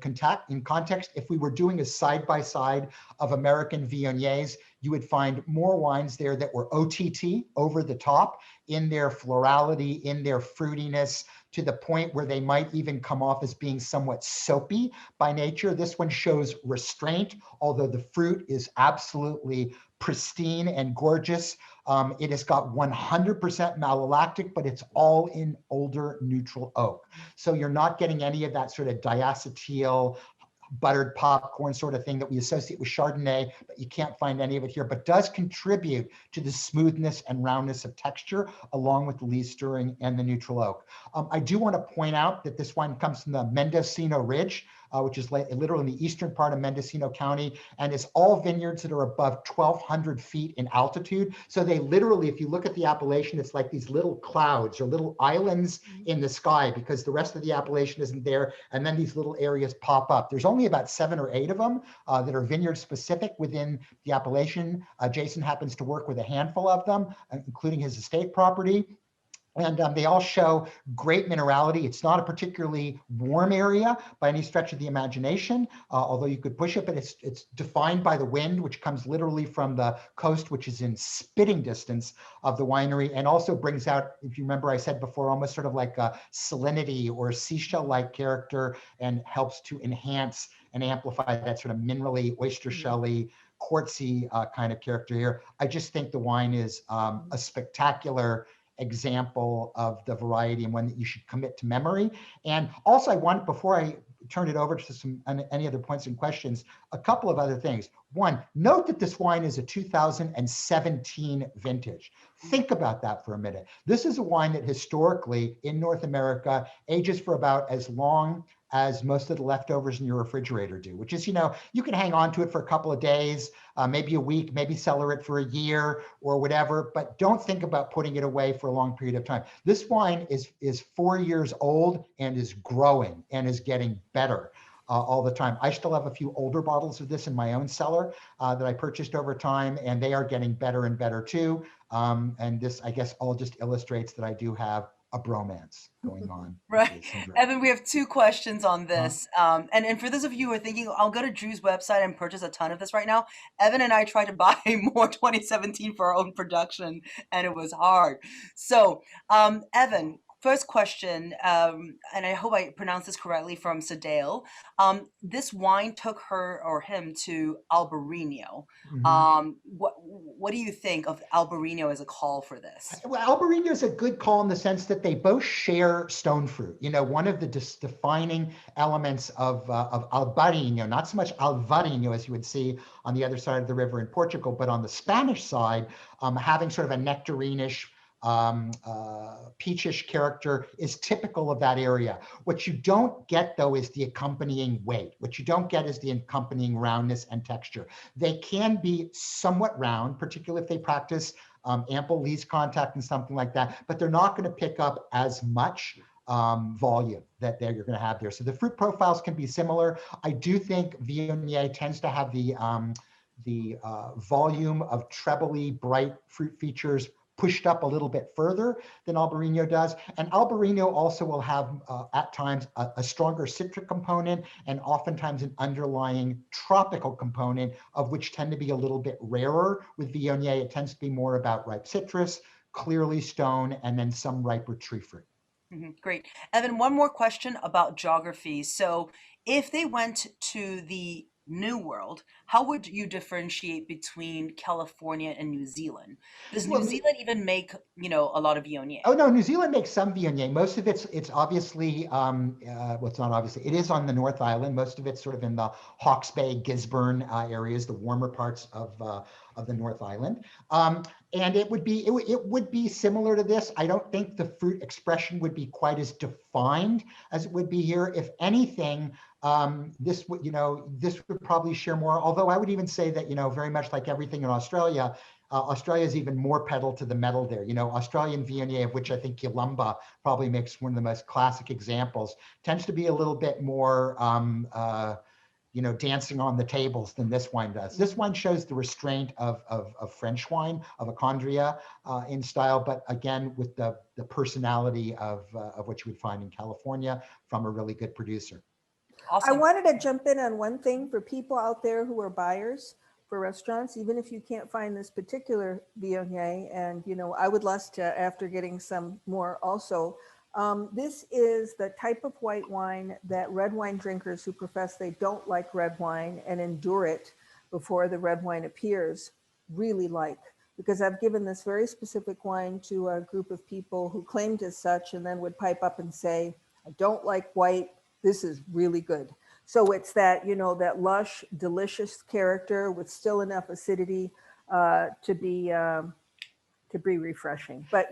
context, if we were doing a side-by-side of American Viogniers, you would find more wines there that were OTT, over the top, in their florality, in their fruitiness, to the point where they might even come off as being somewhat soapy by nature. This one shows restraint, although the fruit is absolutely pristine and gorgeous. It has got 100% malolactic, but it's all in older neutral oak. So you're not getting any of that sort of diacetyl, buttered popcorn sort of thing that we associate with Chardonnay, but you can't find any of it here, but does contribute to the smoothness and roundness of texture, along with the lees stirring and the neutral oak. I do want to point out that this wine comes from the Mendocino Ridge, which is literally in the eastern part of Mendocino County, and it's all vineyards that are above 1,200 feet in altitude. So they literally, if you look at the appellation, it's like these little clouds or little islands in the sky, because the rest of the appellation isn't there, and then these little areas pop up. There's only about 7 or 8 of them that are vineyard specific within the appellation. Jason happens to work with a handful of them, including his estate property. And they all show great minerality. It's not a particularly warm area by any stretch of the imagination, although you could push it, but it's defined by the wind, which comes literally from the coast, which is in spitting distance of the winery, and also brings out, if you remember I said before, almost sort of like a salinity or seashell-like character, and helps to enhance and amplify that sort of minerally, oyster shelly, quartzy kind of character here. I just think the wine is a spectacular example of the variety, and one that you should commit to memory. And also I want, before I turn it over to any other points and questions, a couple of other things. One, note that this wine is a 2017 vintage. Think about that for a minute. This is a wine that historically in North America ages for about as long as most of the leftovers in your refrigerator do, which is, you can hang on to it for a couple of days, maybe a week, maybe cellar it for a year or whatever, but don't think about putting it away for a long period of time. This wine is 4 years old and is growing and is getting better all the time. I still have a few older bottles of this in my own cellar that I purchased over time, and they are getting better and better too. And this, I guess, all just illustrates that I do have a bromance going on. Right. Evan, we have 2 questions on this. And for those of you who are thinking, I'll go to Drew's website and purchase a ton of this right now. Evan and I tried to buy more 2017 for our own production, and it was hard. So, Evan, first question, and I hope I pronounced this correctly, from Sedale. This wine took her or him to Albarino. What do you think of Albarino as a call for this? Well, Albarino is a good call in the sense that they both share stone fruit. One of the defining elements of Albarino, not so much Alvarinho as you would see on the other side of the river in Portugal, but on the Spanish side, having sort of a nectarinish, peachish character is typical of that area. What you don't get, though, is the accompanying weight. What you don't get is the accompanying roundness and texture. They can be somewhat round, particularly if they practice ample lees contact and something like that, but they're not going to pick up as much volume that you're going to have there. So the fruit profiles can be similar. I do think Viognier tends to have the volume of trebly bright fruit features pushed up a little bit further than Albarino does. And Albarino also will have, at times, a stronger citric component, and oftentimes an underlying tropical component, of which tend to be a little bit rarer. With Viognier, it tends to be more about ripe citrus, clearly stone, and then some riper tree fruit. Great. Evan, one more question about geography. So if they went to the New World, how would you differentiate between California and New Zealand? Does New Well, Zealand even make, a lot of Viognier? oh no, New Zealand makes some Viognier. Most of it's obviously well, it's not obviously. It is on the North Island. Most of it's sort of in the Hawke's Bay, Gisborne areas, the warmer parts of the North Island. And it would be similar to this. I don't think the fruit expression would be quite as defined as it would be here. If anything, this would probably share more. Although I would even say that very much like everything in Australia. Australia is even more pedal to the metal there. Australian Viognier, of which I think Yalumba probably makes one of the most classic examples, tends to be a little bit more, dancing on the tables than this wine does. This wine shows the restraint of French wine, of a Condria in style, but again, with the personality of what you would find in California from a really good producer. I Awesome. wanted to jump in on one thing for people out there who are buyers for restaurants, even if you can't find this particular Viognier, and I would lust to, after getting some more also. This is the type of white wine that red wine drinkers who profess they don't like red wine and endure it before the red wine appears really like. Because I've given this very specific wine to a group of people who claimed as such and then would pipe up and say, I don't like white. This is really good. So it's that, that lush, delicious character with still enough acidity to be refreshing. But,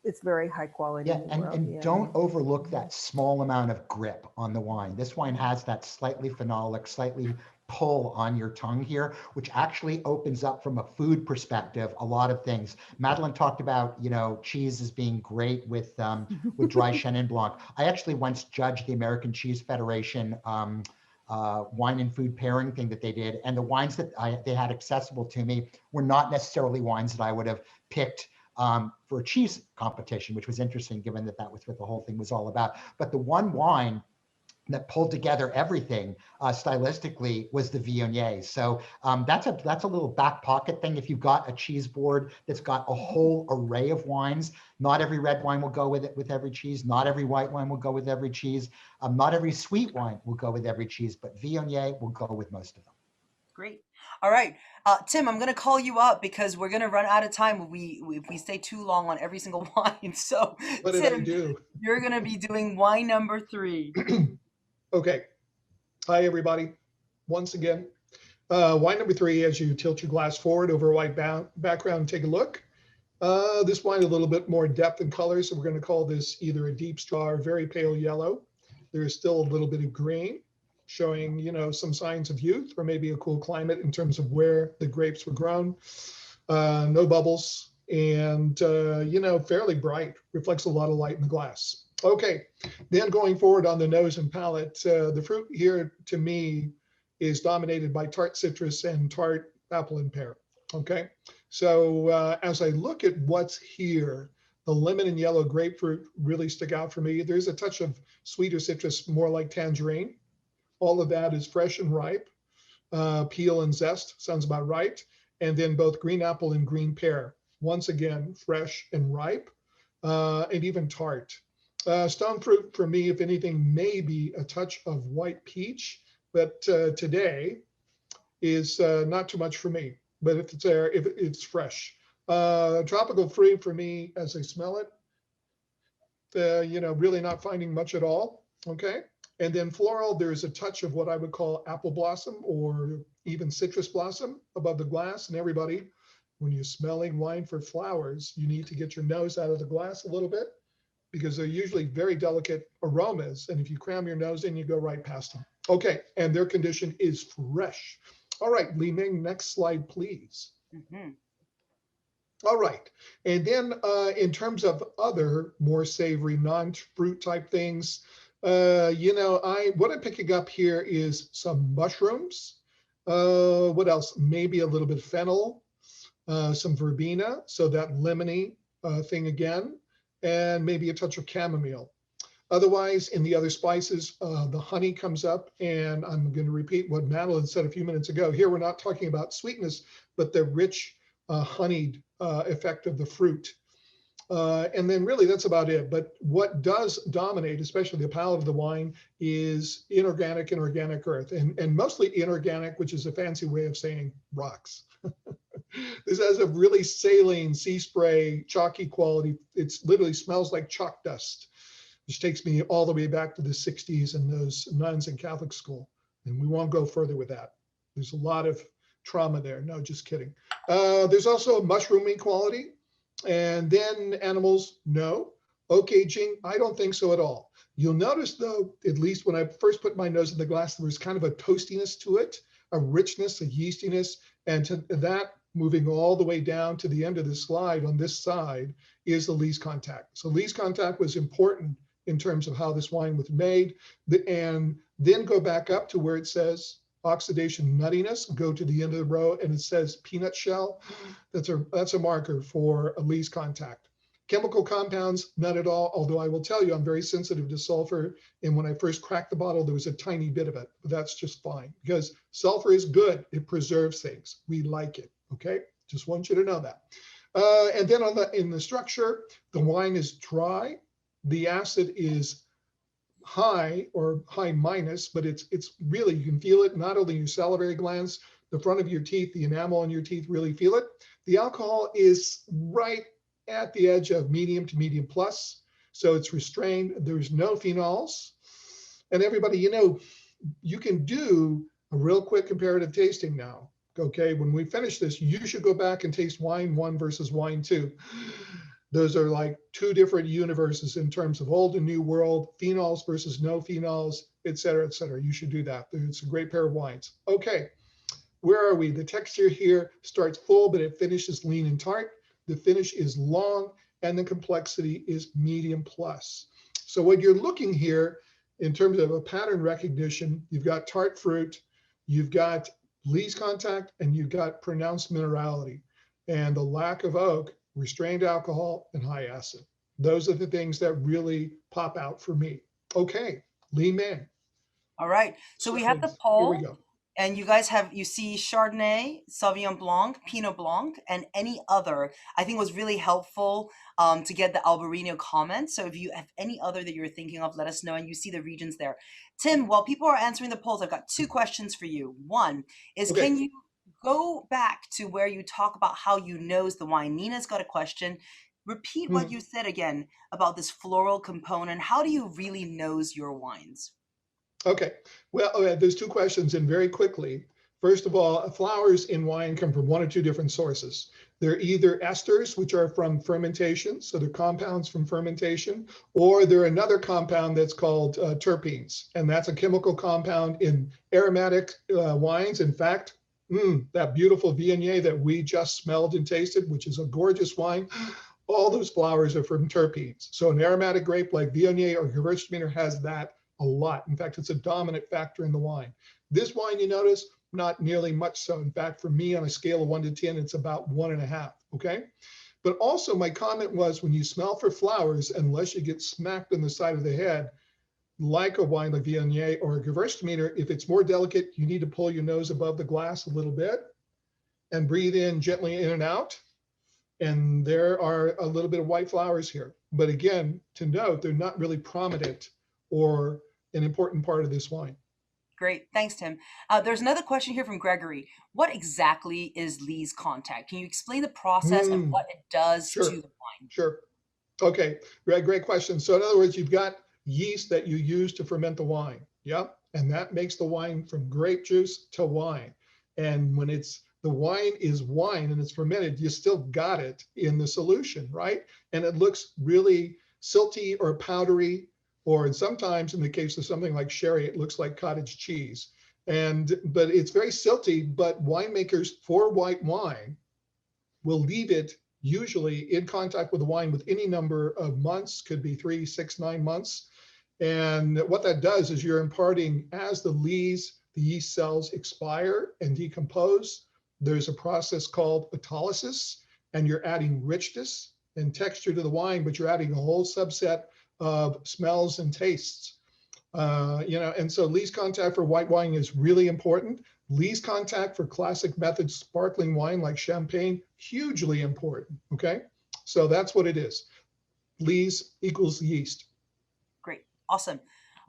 it's very high quality. Yeah, and don't overlook that small amount of grip on the wine. This wine has that slightly phenolic, slightly pull on your tongue here, which actually opens up from a food perspective a lot of things. Madeline talked about, cheese as being great with dry Chenin Blanc. I actually once judged the American Cheese Federation wine and food pairing thing that they did, and the wines that they had accessible to me were not necessarily wines that I would have picked for a cheese competition, which was interesting given that was what the whole thing was all about. But the one wine that pulled together everything stylistically was the Viognier. So that's a little back pocket thing. If you've got a cheese board that's got a whole array of wines, not every red wine will go with it with every cheese. Not every white wine will go with every cheese. Not every sweet wine will go with every cheese, but Viognier will go with most of them. Great. All right. Tim, I'm going to call you up because we're going to run out of time if we stay too long on every single wine. So, What did I Tim, do? you're going to be doing wine number 3. Okay. Hi, everybody. Once again, wine number 3, as you tilt your glass forward over a white background, take a look. This wine a little bit more depth and color, so we're going to call this either a deep straw or very pale yellow. There is still a little bit of green, showing, some signs of youth or maybe a cool climate in terms of where the grapes were grown. No bubbles, and, fairly bright, reflects a lot of light in the glass. Okay, then going forward on the nose and palate, the fruit here to me is dominated by tart citrus and tart apple and pear. Okay, so as I look at what's here, the lemon and yellow grapefruit really stick out for me. There's a touch of sweeter citrus, more like tangerine. All of that is fresh and ripe. Peel and zest sounds about right. And then both green apple and green pear, once again, fresh and ripe, and even tart. Stone fruit for me, if anything, maybe a touch of white peach, but today is not too much for me. But if it's there, if it's fresh. Tropical fruit for me, as I smell it, really not finding much at all. Okay. And then floral, there's a touch of what I would call apple blossom or even citrus blossom above the glass. And everybody, when you're smelling wine for flowers, you need to get your nose out of the glass a little bit because they're usually very delicate aromas. And if you cram your nose in, you go right past them. Okay, and their condition is fresh. All right, Li Ming, next slide, please. Mm-hmm. All right, and then in terms of other more savory, non-fruit type things, what I'm picking up here is some mushrooms. What else? Maybe a little bit of fennel, some verbena, so that lemony thing again, and maybe a touch of chamomile. Otherwise, in the other spices, the honey comes up, and I'm going to repeat what Madeline said a few minutes ago. Here, we're not talking about sweetness, but the rich honeyed effect of the fruit. And then really that's about it. But what does dominate, especially the palate of the wine, is inorganic and organic earth, and mostly inorganic, which is a fancy way of saying rocks. This has a really saline sea spray, chalky quality. It's literally smells like chalk dust, which takes me all the way back to the 60s and those nuns in Catholic school. And we won't go further with that. There's a lot of trauma there. No, just kidding. There's also a mushroomy quality. And then animals, no. Oak aging, I don't think so at all. You'll notice though, at least when I first put my nose in the glass, there was kind of a toastiness to it, a richness, a yeastiness, and to that, moving all the way down to the end of the slide on this side is the lees contact. So lees contact was important in terms of how this wine was made. And then go back up to where it says oxidation nuttiness, go to the end of the row and it says peanut shell. That's a marker for a lees contact. Chemical compounds, none at all, although I will tell you I'm very sensitive to sulfur. And when I first cracked the bottle, there was a tiny bit of it, but that's just fine because sulfur is good. It preserves things. We like it, okay? Just want you to know that. And then in the structure, the wine is dry. The acid is high or high minus, but it's really, you can feel it, not only your salivary glands, the front of your teeth, the enamel on your teeth really feel it. The alcohol is right at the edge of medium to medium plus. So it's restrained. There's no phenols. And everybody, you can do a real quick comparative tasting now. Okay, when we finish this, you should go back and taste wine 1 versus wine 2. Those are like two different universes in terms of old and new world, phenols versus no phenols, et cetera, et cetera. You should do that. It's a great pair of wines. Okay, where are we? The texture here starts full, but it finishes lean and tart. The finish is long, and the complexity is medium plus. So what you're looking here in terms of a pattern recognition, you've got tart fruit, you've got lees contact, and you've got pronounced minerality. And the lack of oak, restrained alcohol, and high acid. Those are the things that really pop out for me. Okay, lean man. All right. So we have the Here poll. we go. And you guys you see Chardonnay, Sauvignon Blanc, Pinot Blanc, and any other. I think was really helpful to get the Albarino comment. So if you have any other that you're thinking of, let us know. And you see the regions there. Tim, while people are answering the polls, I've got 2 questions for you. One is, Okay. Can you go back to where you talk about how you nose the wine? Nina's got a question. Repeat what you said again about this floral component. How do you really nose your wines? Okay, well, there's 2 questions, and very quickly. First of all, flowers in wine come from 1 or 2 different sources. They're either esters, which are from fermentation, so they're compounds from fermentation, or they're another compound that's called terpenes, and that's a chemical compound in aromatic wines. In fact, that beautiful Viognier that we just smelled and tasted, which is a gorgeous wine, all those flowers are from terpenes. So an aromatic grape like Viognier or Gewürztraminer has that a lot. In fact, it's a dominant factor in the wine. This wine, you notice, not nearly much so. In fact, for me, on a scale of 1 to 10, it's about 1.5, okay? But also my comment was, when you smell for flowers, unless you get smacked on the side of the head, like a wine like Viognier or a Gewürztraminer, if it's more delicate, you need to pull your nose above the glass a little bit and breathe in gently in and out. And there are a little bit of white flowers here. But again, to note, they're not really prominent or an important part of this wine. Great. Thanks, Tim. There's another question here from Gregory. What exactly is lees contact? Can you explain the process and what it does to the wine? Sure. Okay. Great question. So in other words, you've got yeast that you use to ferment the wine. Yeah. And that makes the wine from grape juice to wine. And when the wine is wine and it's fermented, you still got it in the solution, right? And it looks really silty or powdery, or sometimes in the case of something like sherry, it looks like cottage cheese. But it's very silty, but winemakers for white wine will leave it usually in contact with the wine with any number of months, could be 3, 6, 9 months. And what that does is you're imparting, as the yeast cells expire and decompose, there's a process called autolysis, and you're adding richness and texture to the wine, but you're adding a whole subset of smells and tastes. And so lees contact for white wine is really important. Lees contact for classic method sparkling wine like champagne, hugely important, okay? So that's what it is. Lees equals yeast. Great. Awesome.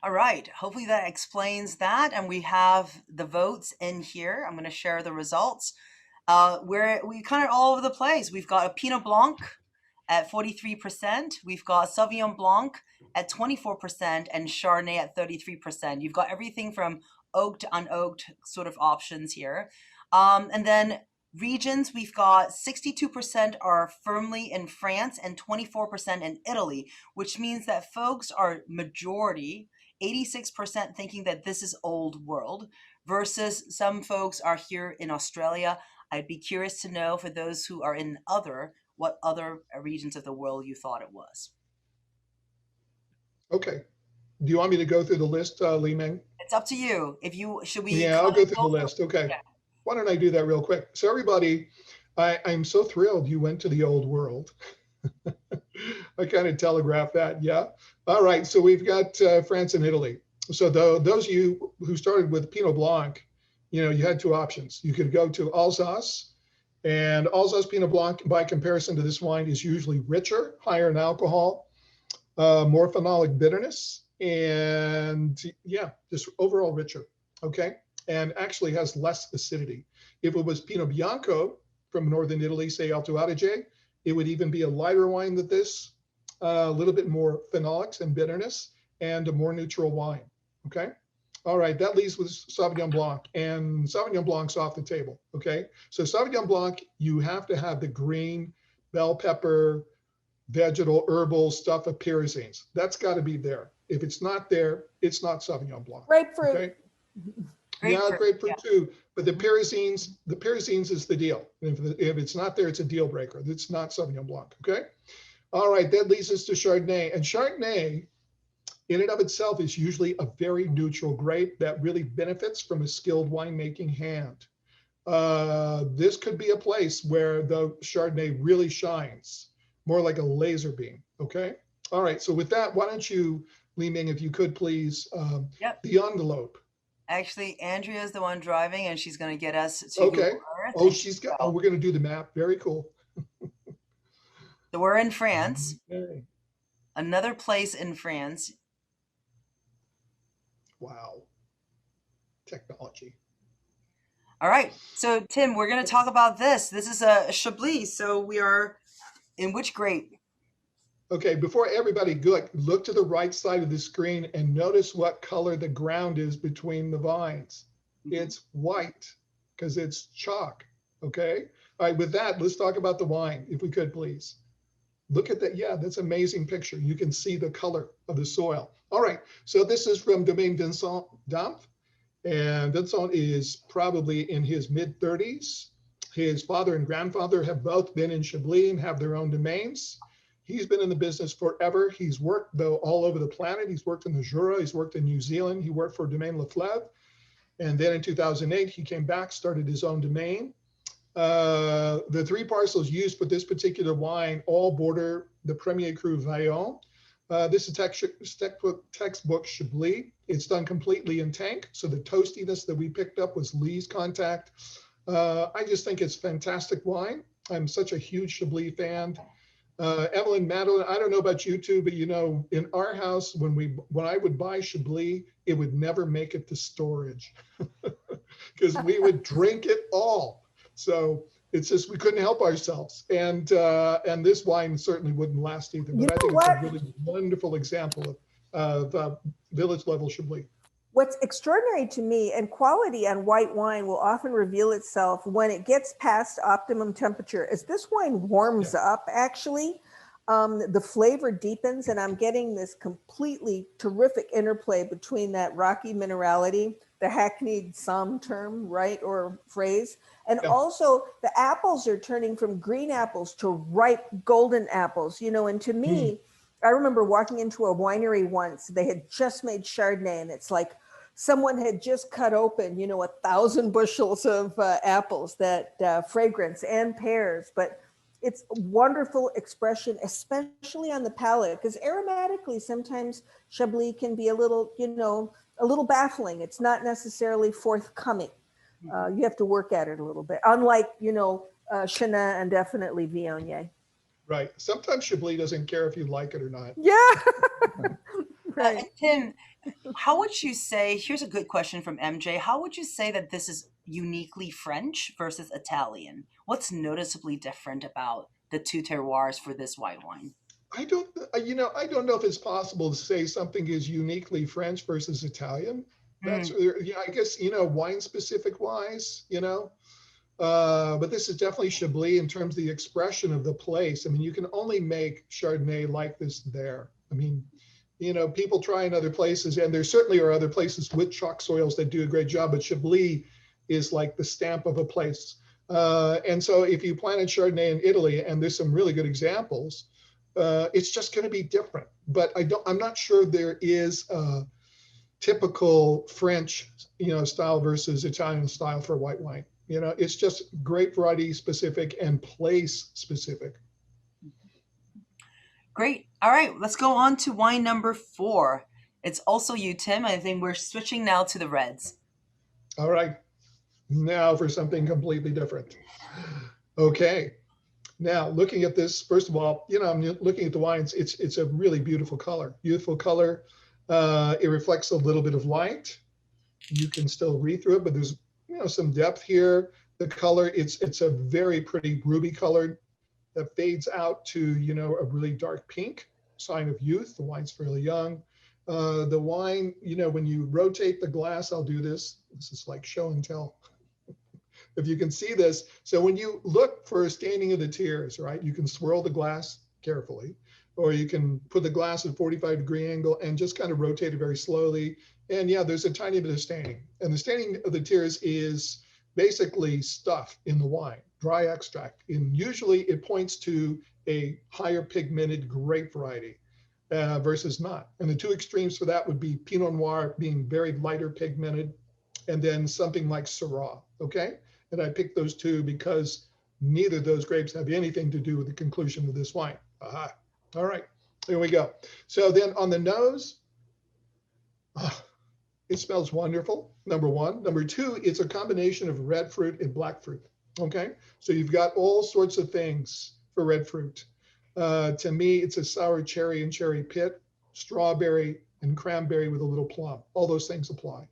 All right. Hopefully that explains that. And we have the votes in here. I'm going to share the results. We kind of all over the place. We've got a Pinot Blanc at 43%. We've got Sauvignon Blanc at 24% and Chardonnay at 33%. You've got everything from oaked to unoaked sort of options here. And then regions, we've got 62% are firmly in France and 24% in Italy, which means that folks are majority, 86% thinking that this is old world, versus some folks are here in Australia. I'd be curious to know, for those who are in what other regions of the world you thought it was. Okay. Do you want me to go through the list, Li Meng? It's up to you. Should we? Yeah, I'll go through the list. Okay. Yeah. Why don't I do that real quick? So everybody, I'm so thrilled you went to the old world. I kind of telegraphed that. Yeah. All right. So we've got France and Italy. So those of you who started with Pinot Blanc, you had two options. You could go to Alsace, and Alsace Pinot Blanc, by comparison to this wine, is usually richer, higher in alcohol, more phenolic bitterness, and yeah, just overall richer. Okay. And actually has less acidity. If it was Pinot Bianco from northern Italy, say Alto Adige, it would even be a lighter wine than this, a little bit more phenolics and bitterness, and a more neutral wine. Okay. All right, that leaves with Sauvignon Blanc, and Sauvignon Blanc's off the table. Okay. So Sauvignon Blanc, you have to have the green bell pepper, vegetal, herbal stuff of pyrazines. That's got to be there. If it's not there, it's not Sauvignon Blanc. Grapefruit. Okay? Yeah, grapefruit too. But the pyrazines is the deal. If it's not there, it's a deal breaker. It's not Sauvignon Blanc. Okay. All right, that leads us to Chardonnay. And Chardonnay, in and of itself, is usually a very neutral grape that really benefits from a skilled winemaking hand. This could be a place where the Chardonnay really shines, more like a laser beam. Okay. All right. So with that, why don't you, Li Meng, if you could please, the envelope. Actually, Andrea is the one driving, and she's going to get us to Okay. Earth. We're going to do the map. Very cool. So we're in France. Okay. Another place in France. Wow. Technology. All right. So Tim, we're going to talk about this. This is a Chablis. So we are in which grape? Okay, before everybody look to the right side of the screen and notice what color the ground is between the vines. It's white because it's chalk. Okay. All right. With that, let's talk about the wine, if we could, please. Look at that. Yeah, that's an amazing picture. You can see the color of the soil. All right. So this is from Domaine Vincent d'Amph. And Vincent is probably in his mid-30s. His father and grandfather have both been in Chablis and have their own domains. He's been in the business forever. He's worked, though, all over the planet. He's worked in the Jura. He's worked in New Zealand. He worked for Domaine Leflaive. And then in 2008, he came back, started his own domain. The three parcels used for this particular wine all border the Premier Cru Vaillant. This is textbook Chablis. It's done completely in tank. So the toastiness that we picked up was Lee's contact. I just think it's fantastic wine. I'm such a huge Chablis fan. Evelyn, Madeline, I don't know about you two, but in our house, when I would buy Chablis, it would never make it to storage because we would drink it all. So it's just, we couldn't help ourselves. And this wine certainly wouldn't last either, but I think it's a really wonderful example of village level Chablis. What's extraordinary to me, and quality on white wine will often reveal itself when it gets past optimum temperature. As this wine warms up, actually, the flavor deepens, and I'm getting this completely terrific interplay between that rocky minerality, the hackneyed Somme term, right, or phrase, and also the apples are turning from green apples to ripe golden apples, and to me, I remember walking into a winery once, they had just made Chardonnay, and it's like someone had just cut open, 1,000 bushels of apples, that fragrance, and pears. But it's wonderful expression, especially on the palate, because aromatically, sometimes Chablis can be a little baffling. It's not necessarily forthcoming. You have to work at it a little bit, unlike, Chenin and definitely Viognier. Right. Sometimes Chablis doesn't care if you like it or not. Yeah. Right. And Tim, how would you say, here's a good question from MJ, how would you say that this is uniquely French versus Italian? What's noticeably different about the two terroirs for this white wine? I don't, I don't know if it's possible to say something is uniquely French versus Italian. That's, Mm, yeah, I guess, wine specific wise, but this is definitely Chablis in terms of the expression of the place. I mean, you can only make Chardonnay like this there. I mean, people try in other places, and there certainly are other places with chalk soils that do a great job, but Chablis is like the stamp of a place. And so if you planted Chardonnay in Italy, and there's some really good examples, it's just going to be different. But I'm not sure there is a typical French, style versus Italian style for white wine. It's just grape variety specific and place specific. great. All right, let's go on to wine number 4. It's also you, Tim. I think we're switching now to the reds. All right, now for something completely different. Okay, now looking at this, first of all, I'm looking at the wines. It's a really beautiful color, youthful color. It reflects a little bit of light. You can still read through it, but there's some depth here. The color, it's a very pretty ruby colored that fades out to a really dark pink, sign of youth. The wine's fairly young. The wine, when you rotate the glass, I'll do this. This is like show and tell. If you can see this, so when you look for a staining of the tears, right, you can swirl the glass carefully, or you can put the glass at a 45-degree angle and just kind of rotate it very slowly. And yeah, there's a tiny bit of staining. And the staining of the tears is basically stuff in the wine, dry extract. And usually it points to a higher pigmented grape variety versus not. And the two extremes for that would be Pinot Noir being very lighter pigmented, and then something like Syrah, okay? And I picked those two because neither of those grapes have anything to do with the conclusion of this wine. Aha. All right, here we go. So then on the nose, it smells wonderful, number one. Number two, it's a combination of red fruit and black fruit, okay? So you've got all sorts of things for red fruit. To me, it's a sour cherry and cherry pit, strawberry and cranberry with a little plum. All those things apply.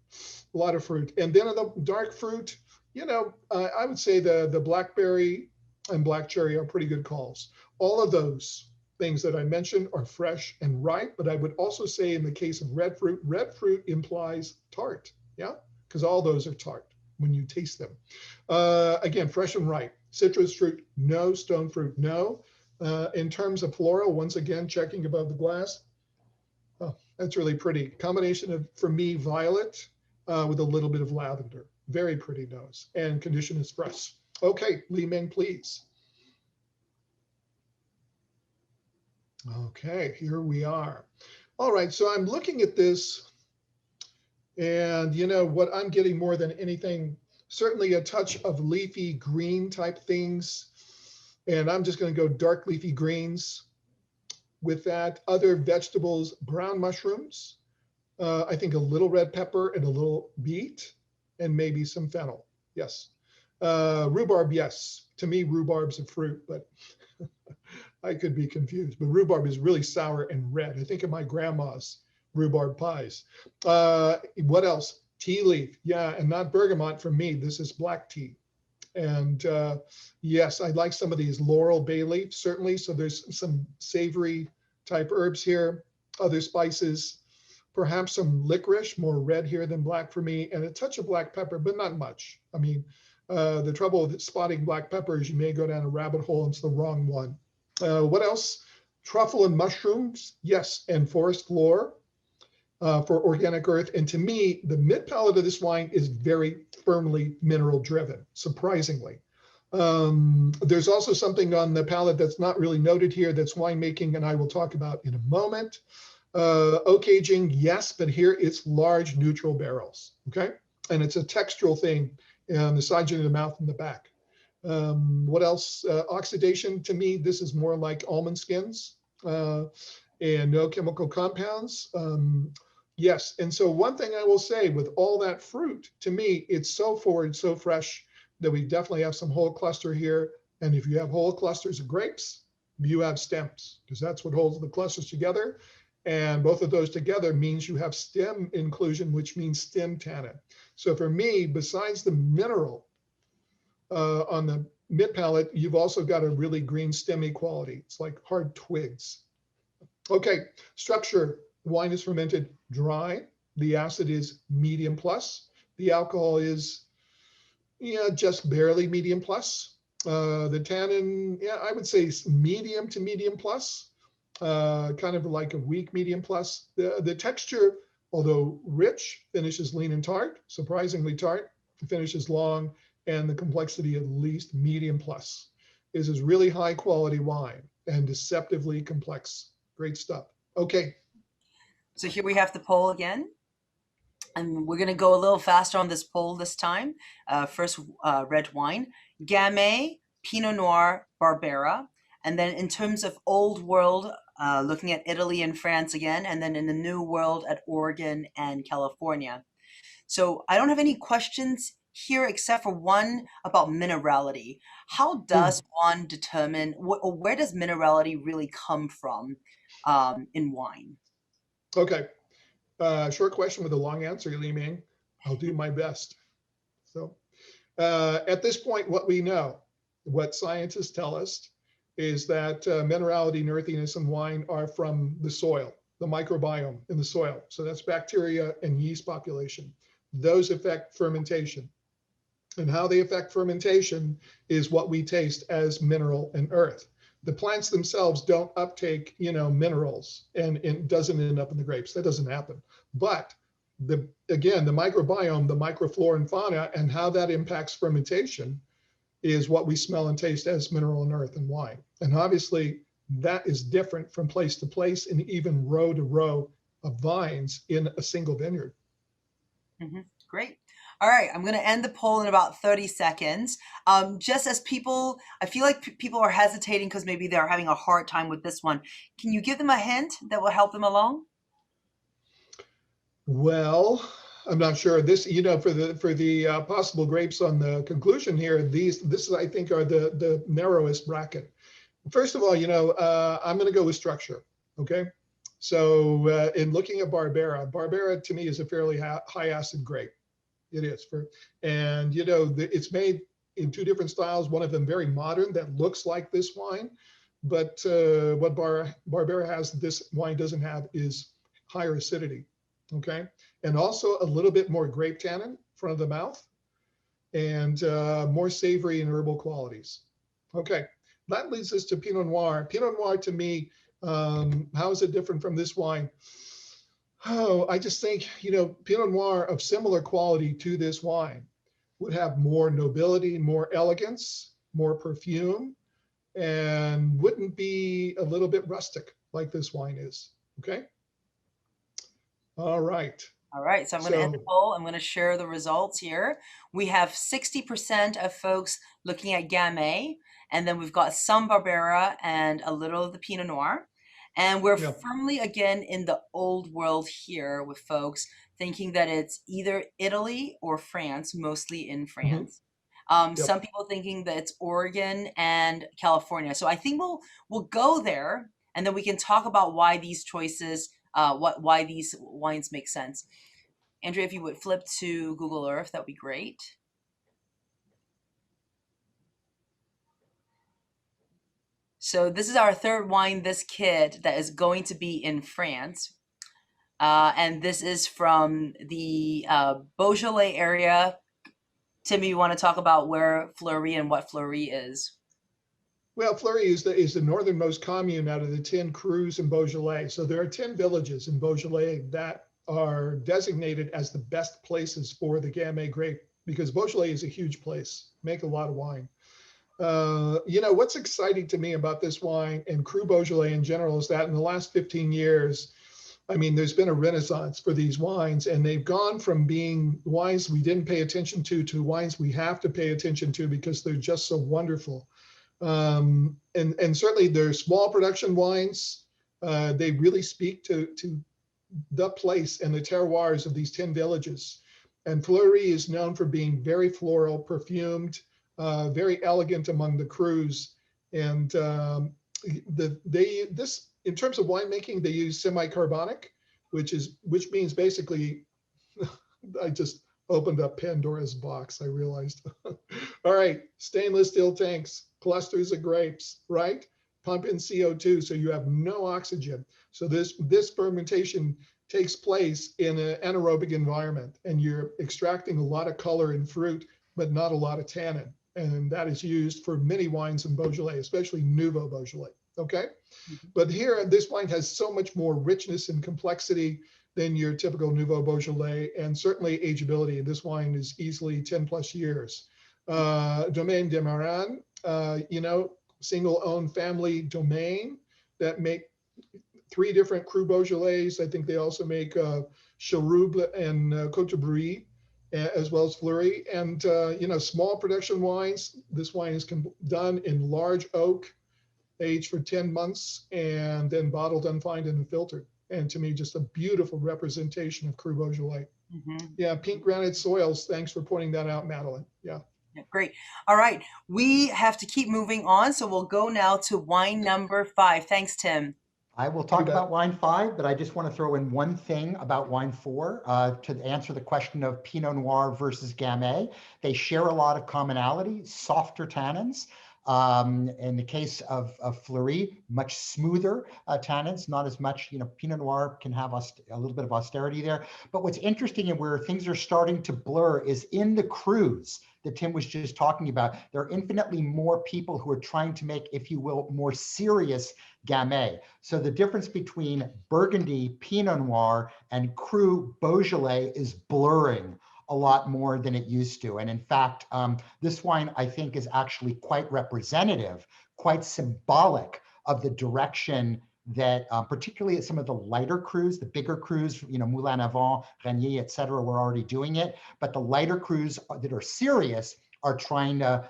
A lot of fruit. And then on the dark fruit, I would say the blackberry and black cherry are pretty good calls. All of those things that I mentioned are fresh and ripe, but I would also say in the case of red fruit implies tart, yeah? Because all those are tart when you taste them. Again, fresh and ripe. Citrus fruit, no. Stone fruit, no. In terms of floral, once again, checking above the glass, oh, that's really pretty. Combination of, for me, violet with a little bit of lavender. Very pretty nose, and condition is fresh. Okay, Li Ming, please. Okay, here we are. All right, so I'm looking at this, and what I'm getting more than anything, certainly a touch of leafy green type things, and I'm just going to go dark leafy greens. With that, other vegetables, brown mushrooms, I think a little red pepper and a little beet, and maybe some fennel. Yes. Rhubarb, yes. To me, rhubarb's a fruit, but I could be confused. But rhubarb is really sour and red. I think of my grandma's rhubarb pies. What else? Tea leaf. Yeah, and not bergamot for me. This is black tea. And yes, I like some of these laurel bay leaf, certainly. So there's some savory type herbs here, other spices, perhaps some licorice, more red here than black for me, and a touch of black pepper, but not much. I mean, the trouble with spotting black pepper is you may go down a rabbit hole and it's the wrong one. What else? Truffle and mushrooms, yes, and forest floor for organic earth. And to me, the mid palate of this wine is very firmly mineral driven, surprisingly. There's also something on the palate that's not really noted here that's winemaking, and I will talk about in a moment. Oak aging, yes, but here it's large neutral barrels, okay? And it's a textural thing on the sides of the mouth and the back. What else? Oxidation, to me, this is more like almond skins and no chemical compounds. Yes, and so one thing I will say with all that fruit, to me, it's so forward, so fresh that we definitely have some whole cluster here. And if you have whole clusters of grapes, you have stems, because that's what holds the clusters together. And both of those together means you have stem inclusion, which means stem tannin. So for me, besides the mineral on the mid palate, you've also got a really green stemmy quality. It's like hard twigs. Okay, structure. Wine is fermented dry. The acid is medium plus. The alcohol is, just barely medium plus. The tannin, I would say medium to medium plus, kind of like a weak medium plus. The texture, although rich, finishes lean and tart, surprisingly tart, finishes long, and the complexity at least medium plus. This is really high quality wine and deceptively complex. Great stuff. Okay. So here we have the poll again. And we're going to go a little faster on this poll this time. First, red wine, Gamay, Pinot Noir, Barbera. And then in terms of old world, looking at Italy and France again. And then in the new world at Oregon and California. So I don't have any questions here except for one about minerality. How does one determine, or where does minerality really come from in wine? Okay. Short question with a long answer, Li Ming. I'll do my best. So at this point, what we know, what scientists tell us, is that minerality and earthiness in wine are from the soil, the microbiome in the soil. So that's bacteria and yeast population. Those affect fermentation. And how they affect fermentation is what we taste as mineral and earth. The plants themselves don't uptake, minerals, and it doesn't end up in the grapes. That doesn't happen. But again, the microbiome, the microflora and fauna, and how that impacts fermentation is what we smell and taste as mineral and earth and wine. And obviously, that is different from place to place and even row to row of vines in a single vineyard. Mm-hmm. Great. All right, I'm going to end the poll in about 30 seconds. Just as people, I feel like people are hesitating because maybe they're having a hard time with this one. Can you give them a hint that will help them along? Well, I'm not sure. This, for the possible grapes on the conclusion here, this I think are the narrowest bracket. First of all, I'm going to go with structure. Okay. So in looking at Barbera to me is a fairly high acid grape. It is it's made in two different styles. One of them very modern that looks like this wine, but what Barbera has, this wine doesn't have, is higher acidity. Okay, and also a little bit more grape tannin in front of the mouth, and more savory and herbal qualities. Okay, that leads us to Pinot Noir. Pinot Noir to me, how is it different from this wine? Oh, I just think, Pinot Noir of similar quality to this wine would have more nobility, more elegance, more perfume, and wouldn't be a little bit rustic like this wine is. Okay. All right. All right, so I'm going to end the poll. I'm going to share the results here. We have 60% of folks looking at Gamay, and then we've got some Barbera and a little of the Pinot Noir. And we're firmly again in the old world here with folks thinking that it's either Italy or France, mostly in France. Some people thinking that it's Oregon and California. So I think we'll go there, and then we can talk about why these choices, why these wines make sense. Andrea, if you would flip to Google Earth, that would be great. So this is our third wine, this kit, that is going to be in France. And this is from the Beaujolais area. Timmy, you want to talk about where Fleury and what Fleury is? Well, Fleury is the northernmost commune out of the 10 crus in Beaujolais. So there are 10 villages in Beaujolais that are designated as the best places for the Gamay grape, because Beaujolais is a huge place, make a lot of wine. What's exciting to me about this wine and Cru Beaujolais in general is that in the last 15 years, there's been a renaissance for these wines, and they've gone from being wines we didn't pay attention to wines we have to pay attention to because they're just so wonderful. And certainly they're small production wines. They really speak to the place and the terroirs of these 10 villages. And Fleury is known for being very floral, perfumed, very elegant among the crus. And this in terms of winemaking, they use semi-carbonic, which means basically, I just opened up Pandora's box, I realized. All right, stainless steel tanks, clusters of grapes, right? Pump in CO2, so you have no oxygen. So this fermentation takes place in an anaerobic environment, and you're extracting a lot of color in fruit, but not a lot of tannin. And that is used for many wines in Beaujolais, especially Nouveau Beaujolais, okay? But here, this wine has so much more richness and complexity than your typical Nouveau Beaujolais, and certainly ageability. This wine is easily 10 plus years. Domaine de Maran, single owned family domain that make 3 different Cru Beaujolais. I think they also make Charouble and Côte de Brie, as well as Fleury. And, small production wines. This wine is done in large oak, aged for 10 months, and then bottled, unfined, and filtered. And to me, just a beautiful representation of Cru Beaujolais. Yeah, pink granite soils. Thanks for pointing that out, Madeline. Yeah. Great. All right. We have to keep moving on. So we'll go now to wine number 5. Thanks, Tim. I will talk about wine 5, but I just want to throw in one thing about wine 4 to answer the question of Pinot Noir versus Gamay. They share a lot of commonality, softer tannins. In the case of Fleury, much smoother tannins, not as much, Pinot Noir can have a little bit of austerity there. But what's interesting and where things are starting to blur is in the crus that Tim was just talking about. There are infinitely more people who are trying to make, if you will, more serious Gamay. So the difference between Burgundy, Pinot Noir, and Cru Beaujolais is blurring a lot more than it used to. And in fact, this wine, I think, is actually quite representative, quite symbolic of the direction that particularly at some of the lighter crus, the bigger crus, Moulin Avant, Renier, et cetera, were already doing it. But the lighter crus that are serious are trying to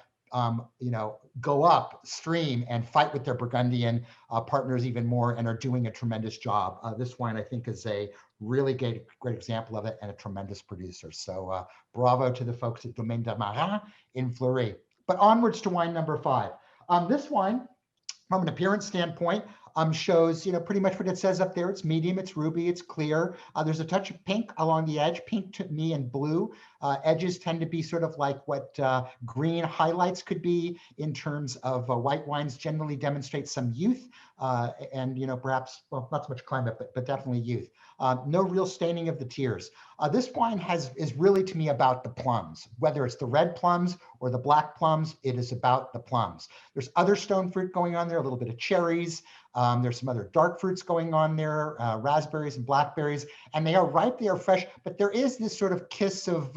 go upstream and fight with their Burgundian partners even more, and are doing a tremendous job. This wine, I think, is a really great example of it, and a tremendous producer. So bravo to the folks at Domaine de Maran in Fleury. But onwards to wine number 5. This wine, from an appearance standpoint, shows pretty much what it says up there. It's medium, it's ruby, it's clear. There's a touch of pink along the edge, pink to me and blue. Edges tend to be sort of like what green highlights could be in terms of white wines. Generally demonstrate some youth and perhaps, well, not so much climate, but definitely youth. No real staining of the tears. This wine is really, to me, about the plums. Whether it's the red plums or the black plums, it is about the plums. There's other stone fruit going on there, a little bit of cherries. There's some other dark fruits going on there, raspberries and blackberries, and they are ripe, they are fresh, but there is this sort of kiss of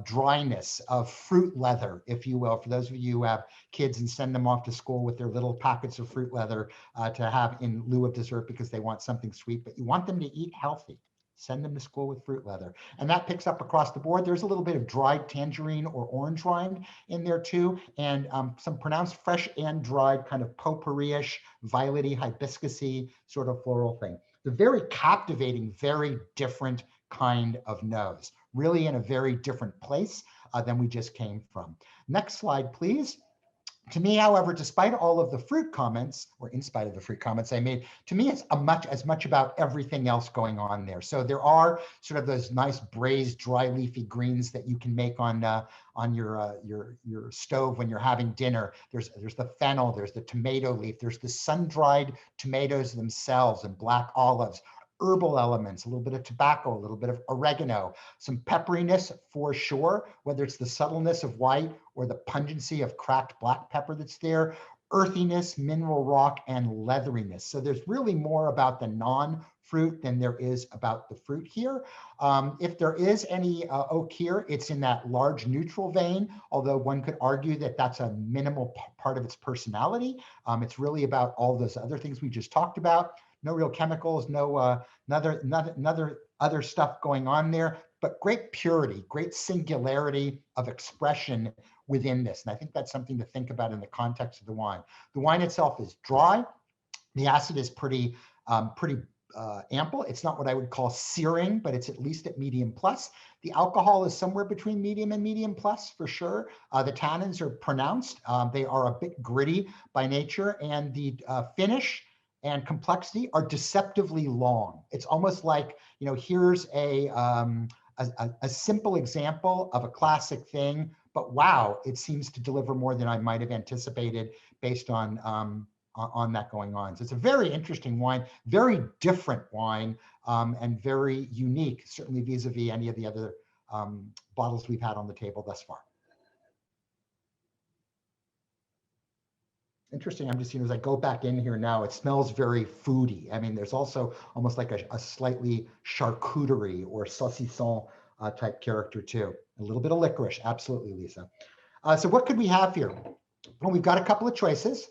dryness, of fruit leather, if you will, for those of you who have kids and send them off to school with their little packets of fruit leather to have in lieu of dessert because they want something sweet, but you want them to eat healthy. Send them to school with fruit leather. And that picks up across the board. There's a little bit of dried tangerine or orange rind in there too, and some pronounced fresh and dried kind of potpourri-ish, violety, hibiscusy sort of floral thing. The very captivating, very different kind of nose, really in a very different place than we just came from. Next slide, please. To me, however, despite all of the fruit comments, or in spite of the fruit comments I made, to me, it's as much about everything else going on there. So there are sort of those nice braised, dry leafy greens that you can make on your stove when you're having dinner. There's the fennel, there's the tomato leaf, there's the sun-dried tomatoes themselves and black olives. Herbal elements, a little bit of tobacco, a little bit of oregano, some pepperiness for sure, whether it's the subtleness of white or the pungency of cracked black pepper that's there, earthiness, mineral rock, and leatheriness. So there's really more about the non-fruit than there is about the fruit here. If there is any oak here, it's in that large neutral vein, although one could argue that that's a minimal part of its personality. It's really about all those other things we just talked about. No real chemicals, no other stuff going on there, but great purity, great singularity of expression within this. And I think that's something to think about in the context of the wine. The wine itself is dry. The acid is pretty ample. It's not what I would call searing, but it's at least at medium plus. The alcohol is somewhere between medium and medium plus for sure. The tannins are pronounced. They are a bit gritty by nature, and the finish and complexity are deceptively long. It's almost like, here's a simple example of a classic thing, but wow, it seems to deliver more than I might have anticipated based on that going on. So it's a very interesting wine, very different wine, and very unique, certainly vis-a-vis any of the other bottles we've had on the table thus far. Interesting. I'm just, as I go back in here now, it smells very foody. I mean, there's also almost like a slightly charcuterie or saucisson type character too. A little bit of licorice. Absolutely, Lisa. So what could we have here? Well, we've got a couple of choices,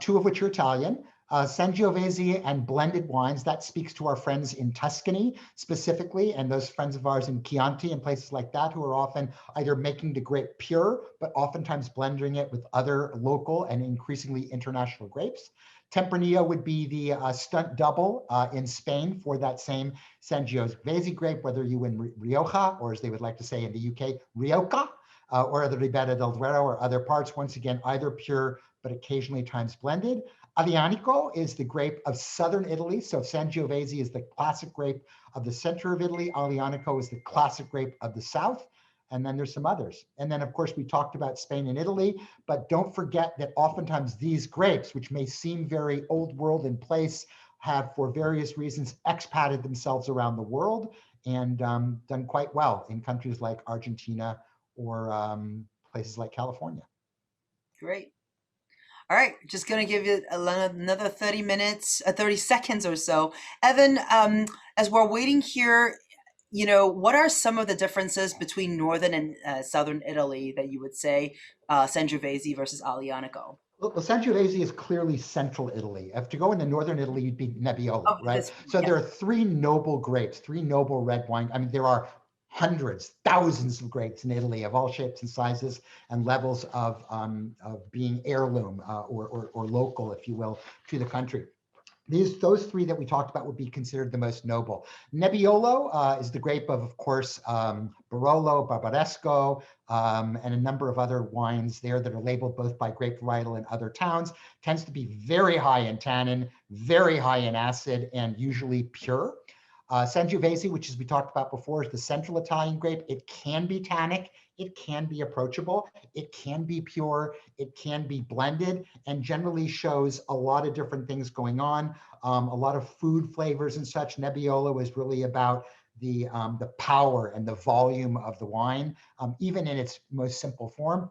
two of which are Italian. Sangiovese and blended wines. That speaks to our friends in Tuscany specifically, and those friends of ours in Chianti and places like that, who are often either making the grape pure, but oftentimes blending it with other local and increasingly international grapes. Tempranillo would be the stunt double in Spain for that same Sangiovese grape, whether you in Rioja, or as they would like to say in the UK, Rioja, or the Ribera del Duero or other parts. Once again, either pure, but occasionally times blended. Aglianico is the grape of southern Italy. So Sangiovese is the classic grape of the center of Italy. Aglianico is the classic grape of the south. And then there's some others. And then, of course, we talked about Spain and Italy, but don't forget that oftentimes these grapes, which may seem very old world in place, have, for various reasons, expatted themselves around the world and done quite well in countries like Argentina or places like California. Great. All right, just gonna give you another 30 seconds or so. Evan, as we're waiting here, what are some of the differences between northern and southern Italy that you would say Sangiovese versus Aglianico? Well, Sangiovese is clearly central Italy. If to go into northern Italy, you'd be Nebbiolo, Oh, right? So yeah. there are three noble grapes, three noble red wine. I mean, there are hundreds, thousands of grapes in Italy of all shapes and sizes and levels of being heirloom or local, if you will, to the country. Those three that we talked about would be considered the most noble. Nebbiolo is the grape of course, Barolo, Barbaresco, and a number of other wines there that are labeled both by grape varietal and other towns. Tends to be very high in tannin, very high in acid, and usually pure. Sangiovese, which as we talked about before, is the central Italian grape. It can be tannic, it can be approachable, it can be pure, it can be blended, and generally shows a lot of different things going on, a lot of food flavors and such. Nebbiolo is really about the power and the volume of the wine, even in its most simple form.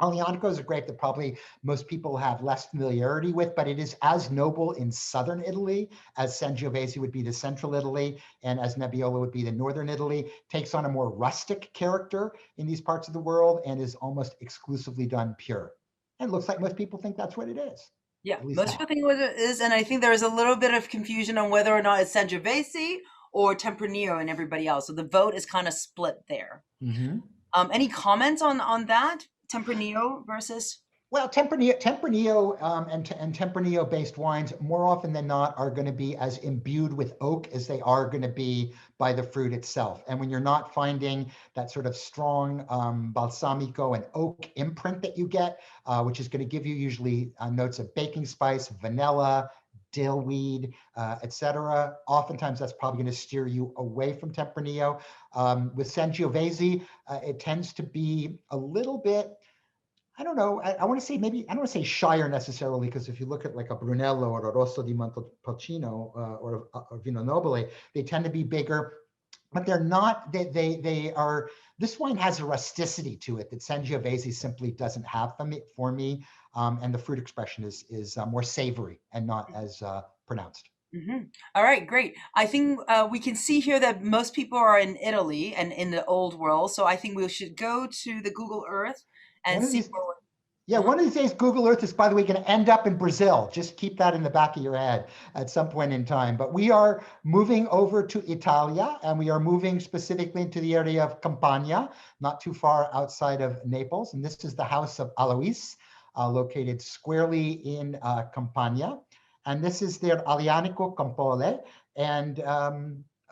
Aglianico is a grape that probably most people have less familiarity with, but it is as noble in southern Italy as Sangiovese would be to central Italy, and as Nebbiolo would be to northern Italy. Takes on a more rustic character in these parts of the world and is almost exclusively done pure. And it looks like most people think that's what it is. Yeah, most people think what it is, and I think there is a little bit of confusion on whether or not it's Sangiovese or Tempranillo and everybody else. So the vote is kind of split there. Mm-hmm. Any comments on that? Tempranillo versus? Well, Tempranillo and Tempranillo-based wines, more often than not, are going to be as imbued with oak as they are going to be by the fruit itself. And when you're not finding that sort of strong balsamico and oak imprint that you get, which is going to give you usually notes of baking spice, vanilla, dillweed, etc. Oftentimes, that's probably going to steer you away from Tempranillo. With Sangiovese, it tends to be a little bit, I don't know, I want to say maybe, I don't want to say shyer necessarily, because if you look at like a Brunello or a Rosso di Montepulciano or Vino Nobile, they tend to be bigger, but they're not, they are, this wine has a rusticity to it that Sangiovese simply doesn't have for me. And the fruit expression is more savory and not as pronounced. Mm-hmm. All right, great. I think we can see here that most people are in Italy and in the old world. So I think we should go to the Google Earth and see. One of these days, Google Earth is, by the way, going to end up in Brazil. Just keep that in the back of your head at some point in time. But we are moving over to Italia, and we are moving specifically into the area of Campania, not too far outside of Naples. And this is the house of Alois, located squarely in Campania. And this is their Aglianico Campole. And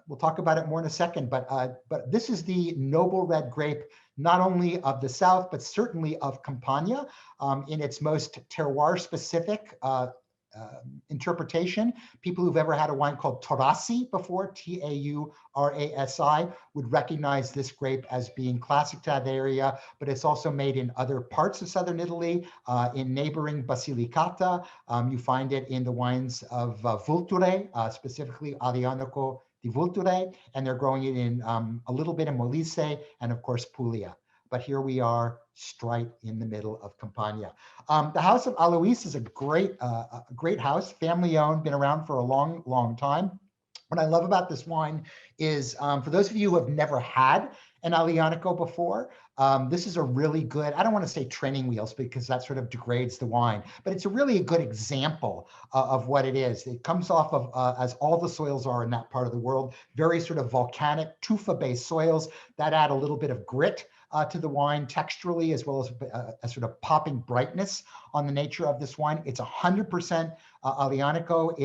we'll talk about it more in a second, but this is the noble red grape, not only of the South, but certainly of Campania in its most terroir-specific interpretation. People who've ever had a wine called Taurasi before, Taurasi, would recognize this grape as being classic to that area, but it's also made in other parts of southern Italy, in neighboring Basilicata. You find it in the wines of Vulture, specifically Aglianico di Vulture, and they're growing it in a little bit in Molise and of course Puglia. But here we are, straight in the middle of Campania. The House of Alois is a great house, family owned, been around for a long, long time. What I love about this wine is, for those of you who have never had an Aglianico before, this is a really good, I don't want to say training wheels because that sort of degrades the wine, but it's a really a good example of what it is. It comes off of, as all the soils are in that part of the world, very sort of volcanic tufa-based soils that add a little bit of grit to the wine texturally, as well as a sort of popping brightness on the nature of this wine. It's 100% Aglianico.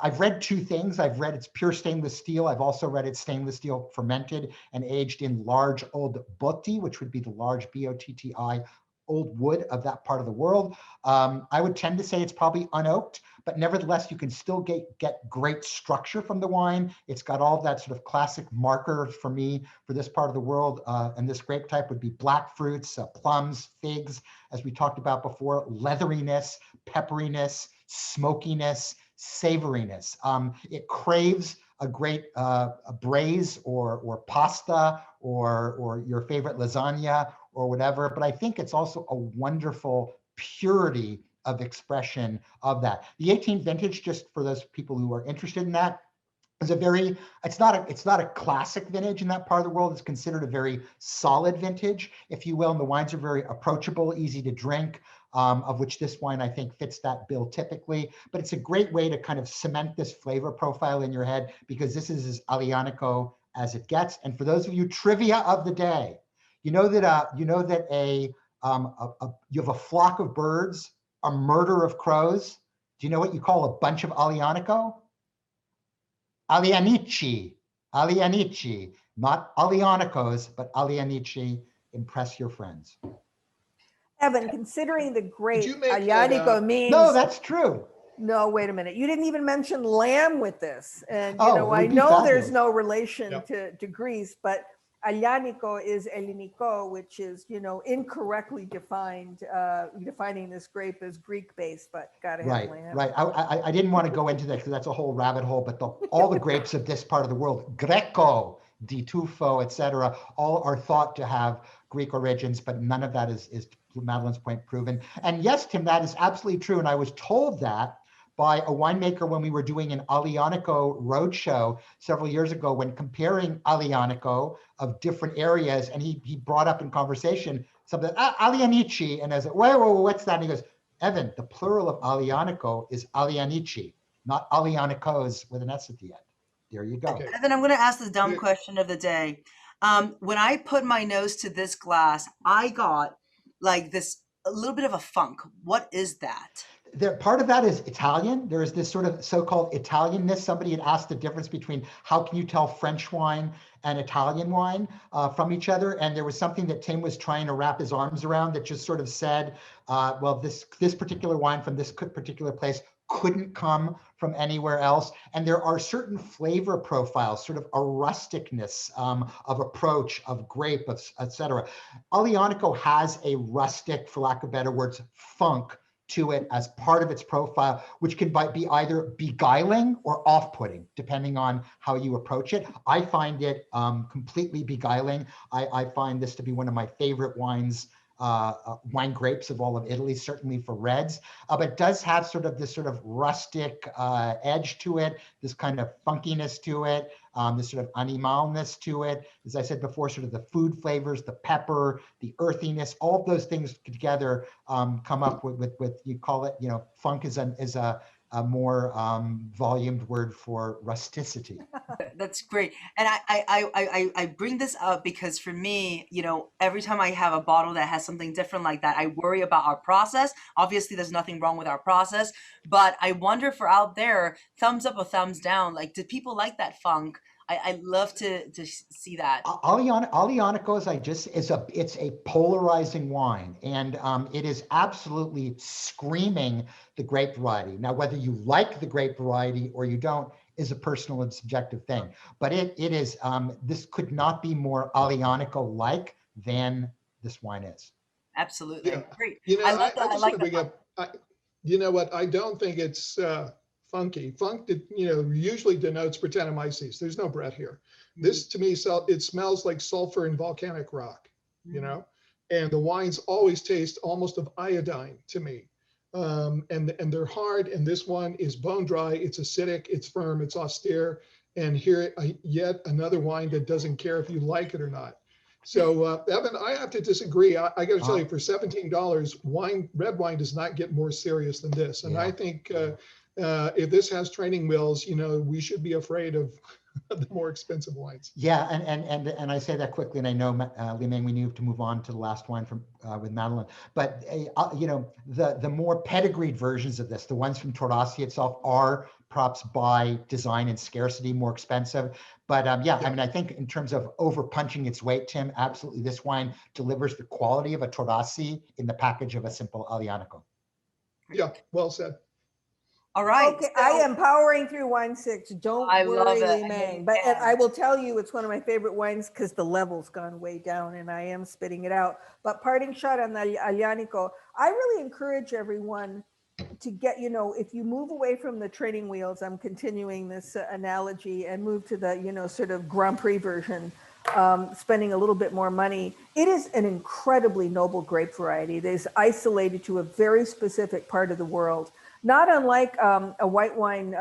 I've read two things. I've read it's pure stainless steel. I've also read it's stainless steel fermented and aged in large old botti, which would be the large BOTTI old wood of that part of the world. I would tend to say it's probably unoaked, but nevertheless, you can still get great structure from the wine. It's got all that sort of classic marker for me for this part of the world. And this grape type would be black fruits, plums, figs, as we talked about before, leatheriness, pepperiness, smokiness, savoriness. It craves a great a braise or pasta or your favorite lasagna or whatever, but I think it's also a wonderful purity of expression of that. The 18th vintage, just for those people who are interested in that, is it's not a classic vintage in that part of the world. It's considered a very solid vintage, if you will, and the wines are very approachable, easy to drink, of which this wine I think fits that bill typically. But it's a great way to kind of cement this flavor profile in your head, because this is as Aglianico as it gets. And for those of you, trivia of the day, you know that you have a flock of birds, a murder of crows. Do you know what you call a bunch of Aglianico? Aglianici, not Aglianicos, but Aglianici. Impress your friends. Evan, considering the grape, you make Aglianico means. No, that's true. No, wait a minute. You didn't even mention lamb with this. And, Oh, I it would be know there's fabulous. no relation Yep. to Greece, but Aglianico is Ellenico, which is, incorrectly defined, defining this grape as Greek-based, but gotta have Right, lamb. right. I didn't want to go into that because that's a whole rabbit hole, but all the grapes of this part of the world, Greco, Di Tufo, etc., all are thought to have Greek origins, but none of that is Madeline's point proven. And yes, Tim, that is absolutely true. And I was told that by a winemaker when we were doing an Aglianico roadshow several years ago, when comparing Aglianico of different areas, and he brought up in conversation something, Aglianici, and I was like, whoa, what's that? And he goes, Evan, the plural of Aglianico is Aglianici, not Aglianicos with an S at the end. There you go. Okay. Evan, I'm going to ask the dumb Yeah. question of the day. When I put my nose to this glass, I got like this, a little bit of a funk. What is that? Part of that is Italian. There is this sort of so-called Italianness. Somebody had asked the difference between how can you tell French wine and Italian wine from each other. And there was something that Tim was trying to wrap his arms around that just sort of said, well, this particular wine from this particular place couldn't come from anywhere else. And there are certain flavor profiles, sort of a rusticness of approach, of grape, et cetera. Aglianico has a rustic, for lack of better words, funk to it as part of its profile, which can be either beguiling or off-putting, depending on how you approach it. I find it completely beguiling. I find this to be one of my favorite wines, wine grapes of all of Italy, certainly for reds, but it does have this sort of rustic edge to it, this kind of funkiness to it, this sort of animalness to it. As I said before, sort of the food flavors, the pepper, the earthiness, all of those things together come up with you call it, funk is a a more volumed word for rusticity. That's great. And I bring this up because for me, you know, every time I have a bottle that has something different like that, I worry about our process. Obviously, there's nothing wrong with our process, but I wonder for out there, thumbs up or thumbs down. Like, do people like that funk? I love to see that. Alianico it's a polarizing wine, and it is absolutely screaming the grape variety. Now, whether you like the grape variety or you don't is a personal and subjective thing. But it is this could not be more Alianico like than this wine is. Absolutely. Yeah. Great. You know, I love I that. I just want like to the bring funk. up, you know what? I don't think it's funky. Funk, you know, usually denotes Brettanomyces. There's no Brett here. This to me, it smells like sulfur and volcanic rock, you know, and the wines always taste almost of iodine to me. And they're hard. And this one is bone dry. It's acidic. It's firm. It's austere. And here, yet another wine that doesn't care if you like it or not. So, Evan, I have to disagree. I got to tell you, for $17, red wine does not get more serious than this. And I Yeah. think if this has training wheels, you know, we should be afraid of the more expensive wines. Yeah, and I say that quickly, and I know Limeng, we need to move on to the last one from with Madeline. But you know, the more pedigreed versions of this, the ones from Torrasi itself, are perhaps by design and scarcity more expensive. But yeah, I mean, I think in terms of over punching its weight, Tim, absolutely, this wine delivers the quality of a Torrasi in the package of a simple Aglianico. Yeah, well said. All right. Okay, I So am powering through wine six. Don't I love worry, it. Lee I know you Mang. But and I can. will tell you, it's one of my favorite wines because the level's gone way down, and I am spitting it out. But parting shot on the Aglianico, I really encourage everyone to get, you know, if you move away from the training wheels, I'm continuing this analogy, and move to the, you know, sort of Grand Prix version, spending a little bit more money. It is an incredibly noble grape variety that is isolated to a very specific part of the world. Not unlike a white wine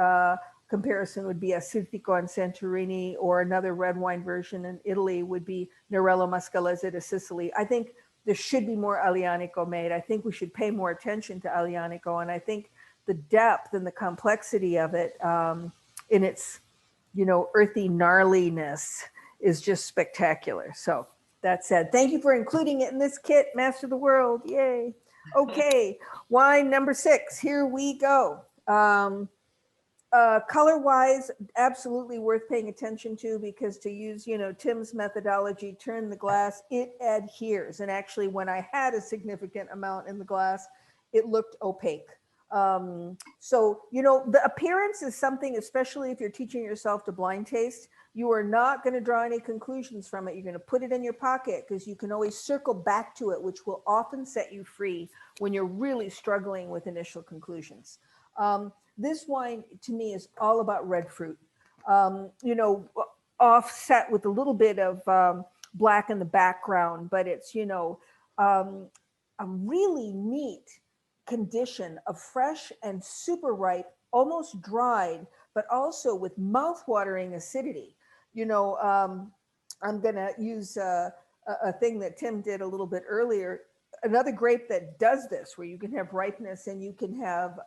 comparison would be a Sirtico and Santorini, or another red wine version in Italy would be Nerello Mascalese de Sicily. I think there should be more Aglianico made. I think we should pay more attention to Aglianico, and I think the depth and the complexity of it in its, you know, earthy gnarliness is just spectacular. So that said, thank you for including it in this kit, Master of the World. Yay. Okay, wine number 6. Here we go. Color wise, absolutely worth paying attention to, because to use, you know, Tim's methodology, turn the glass, it adheres. And actually, when I had a significant amount in the glass, it looked opaque. So, you know, the appearance is something, especially if you're teaching yourself to blind taste, you are not going to draw any conclusions from it. You're going to put it in your pocket because you can always circle back to it, which will often set you free when you're really struggling with initial conclusions. This wine to me is all about red fruit, you know, offset with a little bit of black in the background, but it's, you know, a really neat condition of fresh and super ripe, almost dried, but also with mouth-watering acidity. You know, I'm going to use a thing that Tim did a little bit earlier. Another grape that does this, where you can have ripeness and you can have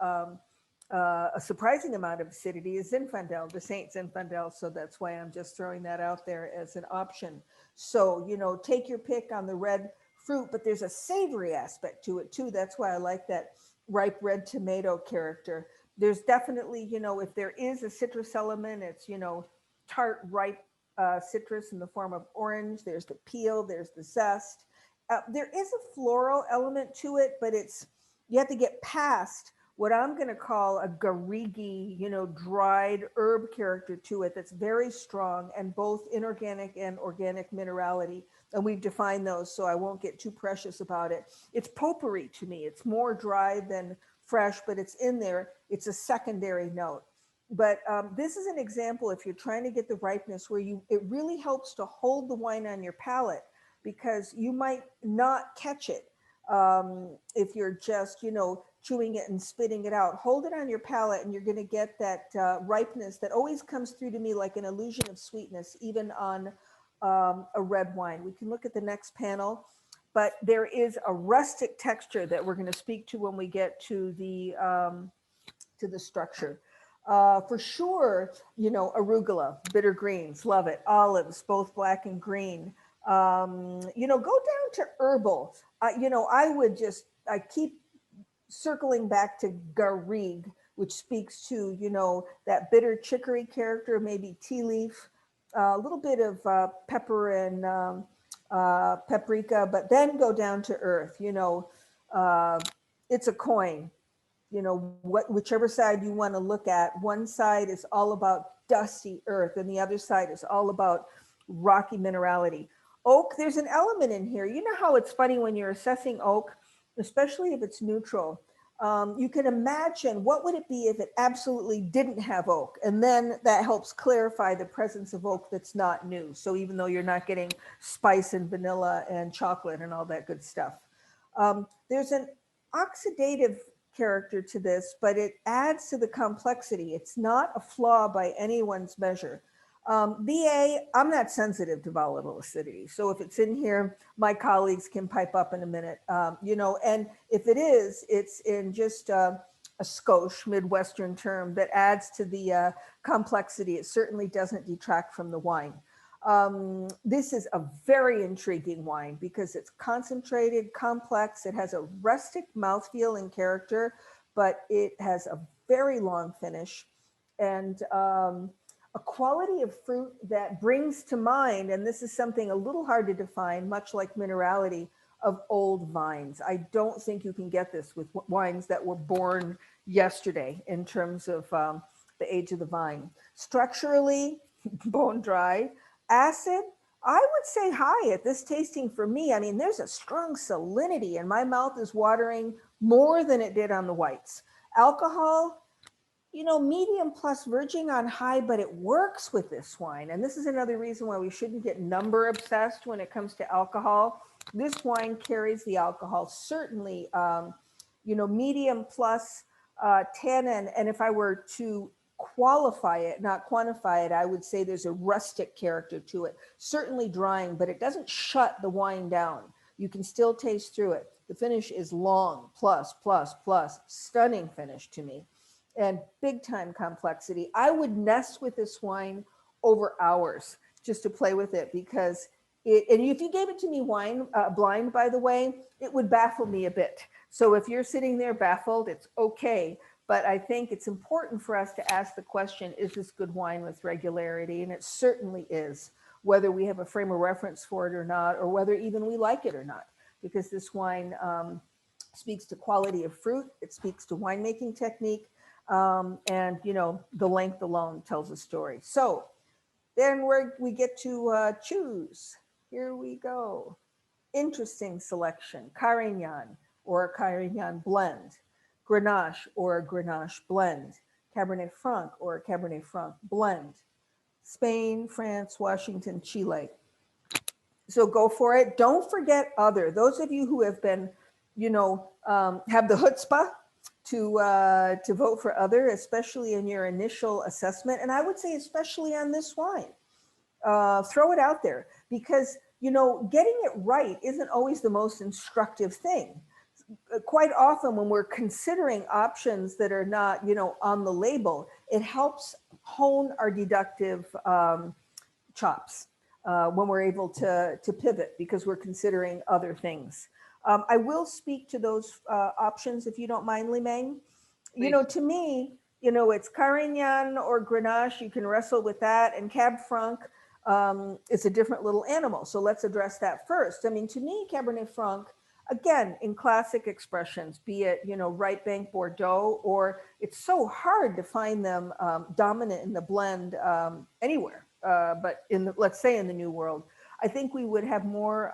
a surprising amount of acidity, is Zinfandel, the Saint Zinfandel. So that's why I'm just throwing that out there as an option. So, you know, take your pick on the red fruit, but there's a savory aspect to it too. That's why I like that ripe red tomato character. There's definitely, you know, if there is a citrus element, it's, you know, tart, ripe citrus in the form of orange. There's the peel, there's the zest. There is a floral element to it, but it's, you have to get past what I'm going to call a garigi, you know, dried herb character to it that's very strong, and both inorganic and organic minerality. And we've defined those, so I won't get too precious about it. It's potpourri to me. It's more dry than fresh, but it's in there. It's a secondary note. But this is an example, if you're trying to get the ripeness, where it really helps to hold the wine on your palate, because you might not catch it if you're just, you know, chewing it and spitting it out. Hold it on your palate, and you're going to get that ripeness that always comes through to me like an illusion of sweetness, even on a red wine. We can look at the next panel, but there is a rustic texture that we're going to speak to when we get to the to the structure. For sure, arugula, bitter greens, love it. Olives, both black and green. Go down to herbal. I keep circling back to garrigue, which speaks to, that bitter chicory character, maybe tea leaf, a little bit of pepper and paprika, but then go down to earth. It's a coin. Whichever side you want to look at, one side is all about dusty earth and the other side is all about rocky minerality. Oak, there's an element in here. You know how it's funny when you're assessing oak, especially if it's neutral. You can imagine what would it be if it absolutely didn't have oak, and then that helps clarify the presence of oak that's not new. So even though you're not getting spice and vanilla and chocolate and all that good stuff, there's an oxidative character to this, but it adds to the complexity. It's not a flaw by anyone's measure. BA, I'm not sensitive to volatile acidity. So if it's in here, my colleagues can pipe up in a minute, and if it is, it's in just a skosh Midwestern term that adds to the complexity. It certainly doesn't detract from the wine. This is a very intriguing wine because it's concentrated, complex. It has a rustic mouthfeel and character, but it has a very long finish and a quality of fruit that brings to mind, and this is something a little hard to define, much like minerality, of old vines. I don't think you can get this with wines that were born yesterday in terms of the age of the vine. Structurally, bone dry. Acid, I would say high at this tasting for me. I mean, there's a strong salinity and my mouth is watering more than it did on the whites. Alcohol, medium plus verging on high, but it works with this wine. And this is another reason why we shouldn't get number obsessed when it comes to alcohol. This wine carries the alcohol, certainly, medium plus tannin. And if I were to qualify it, not quantify it, I would say there's a rustic character to it, certainly drying, but it doesn't shut the wine down. You can still taste through it. The finish is long, plus, stunning finish to me. And big time complexity. I would nest with this wine over hours just to play with it because and if you gave it to me blind, by the way, it would baffle me a bit. So if you're sitting there baffled, it's okay. But I think it's important for us to ask the question, is this good wine with regularity? And it certainly is, whether we have a frame of reference for it or not, or whether even we like it or not, because this wine speaks to quality of fruit. It speaks to winemaking technique. And the length alone tells a story. So then we get to choose. Here we go. Interesting selection. Carignan or a Carignan blend. Grenache or a Grenache blend. Cabernet Franc or a Cabernet Franc blend. Spain, France, Washington, Chile. So go for it. Don't forget other. Those of you who have been, have the chutzpah to vote for other, especially in your initial assessment. And I would say especially on this wine, throw it out there because, getting it right isn't always the most instructive thing. Quite often when we're considering options that are not, on the label, it helps hone our deductive chops when we're able to pivot because we're considering other things. I will speak to those options if you don't mind, Limang. To me, it's Carignan or Grenache. You can wrestle with that. And Cab Franc is a different little animal. So let's address that first. I mean, to me, Cabernet Franc, again, in classic expressions, be it, right bank Bordeaux, or it's so hard to find them dominant in the blend anywhere. But let's say in the New World, I think we would have more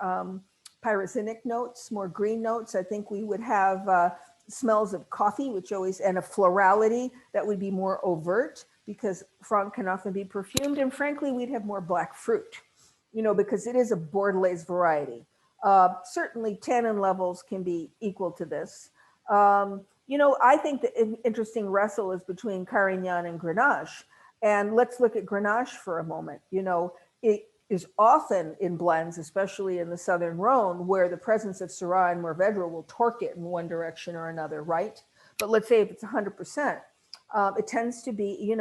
pyrrhizinic notes, more green notes. I think we would have smells of coffee, and a florality that would be more overt because Franc can often be perfumed. And frankly, we'd have more black fruit, because it is a Bordelaise variety. Certainly tannin levels can be equal to this. I think the interesting wrestle is between Carignan and Grenache. And let's look at Grenache for a moment. It is often in blends, especially in the Southern Rhone, where the presence of Syrah and Mourvedre will torque it in one direction or another, right? But let's say if it's 100%, It tends to be,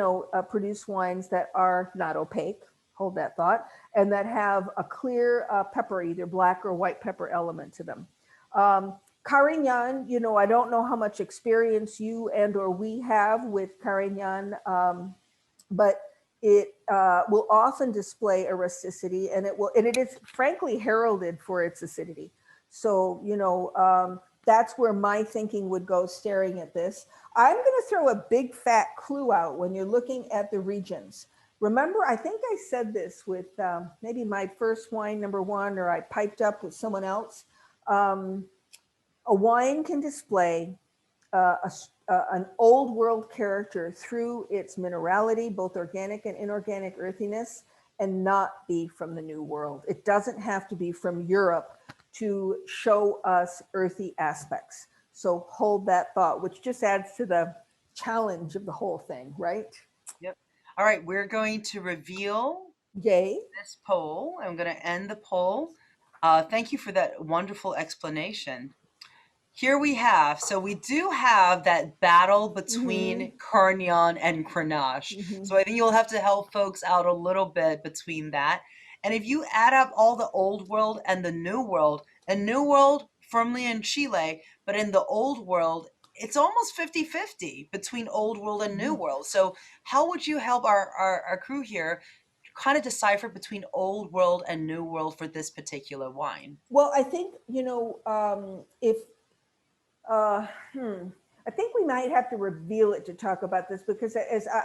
produce wines that are not opaque, hold that thought, and that have a clear pepper, either black or white pepper element to them. Carignan, I don't know how much experience you and or we have with Carignan, but it will often display a rusticity, and it is frankly heralded for its acidity. So, that's where my thinking would go staring at this. I'm going to throw a big fat clue out when you're looking at the regions. Remember, I think I said this with maybe my first wine, number one, or I piped up with someone else. A wine can display an old world character through its minerality, both organic and inorganic earthiness, and not be from the New World. It doesn't have to be from Europe to show us earthy aspects. So hold that thought, which just adds to the challenge of the whole thing, right? Yep. All right, we're going to reveal Yay. this poll. I'm going to end the poll. Thank you for that wonderful explanation. Here we have, so we do have that battle between Carignan and Grenache. So I think you'll have to help folks out a little bit between that. And if you add up all the old world and the new world, and new world firmly in Chile, but in the old world, it's almost 50-50 between old world and new world. So how would you help our crew here kind of decipher between old world and new world for this particular wine? Well, I think, if I think we might have to reveal it to talk about this, because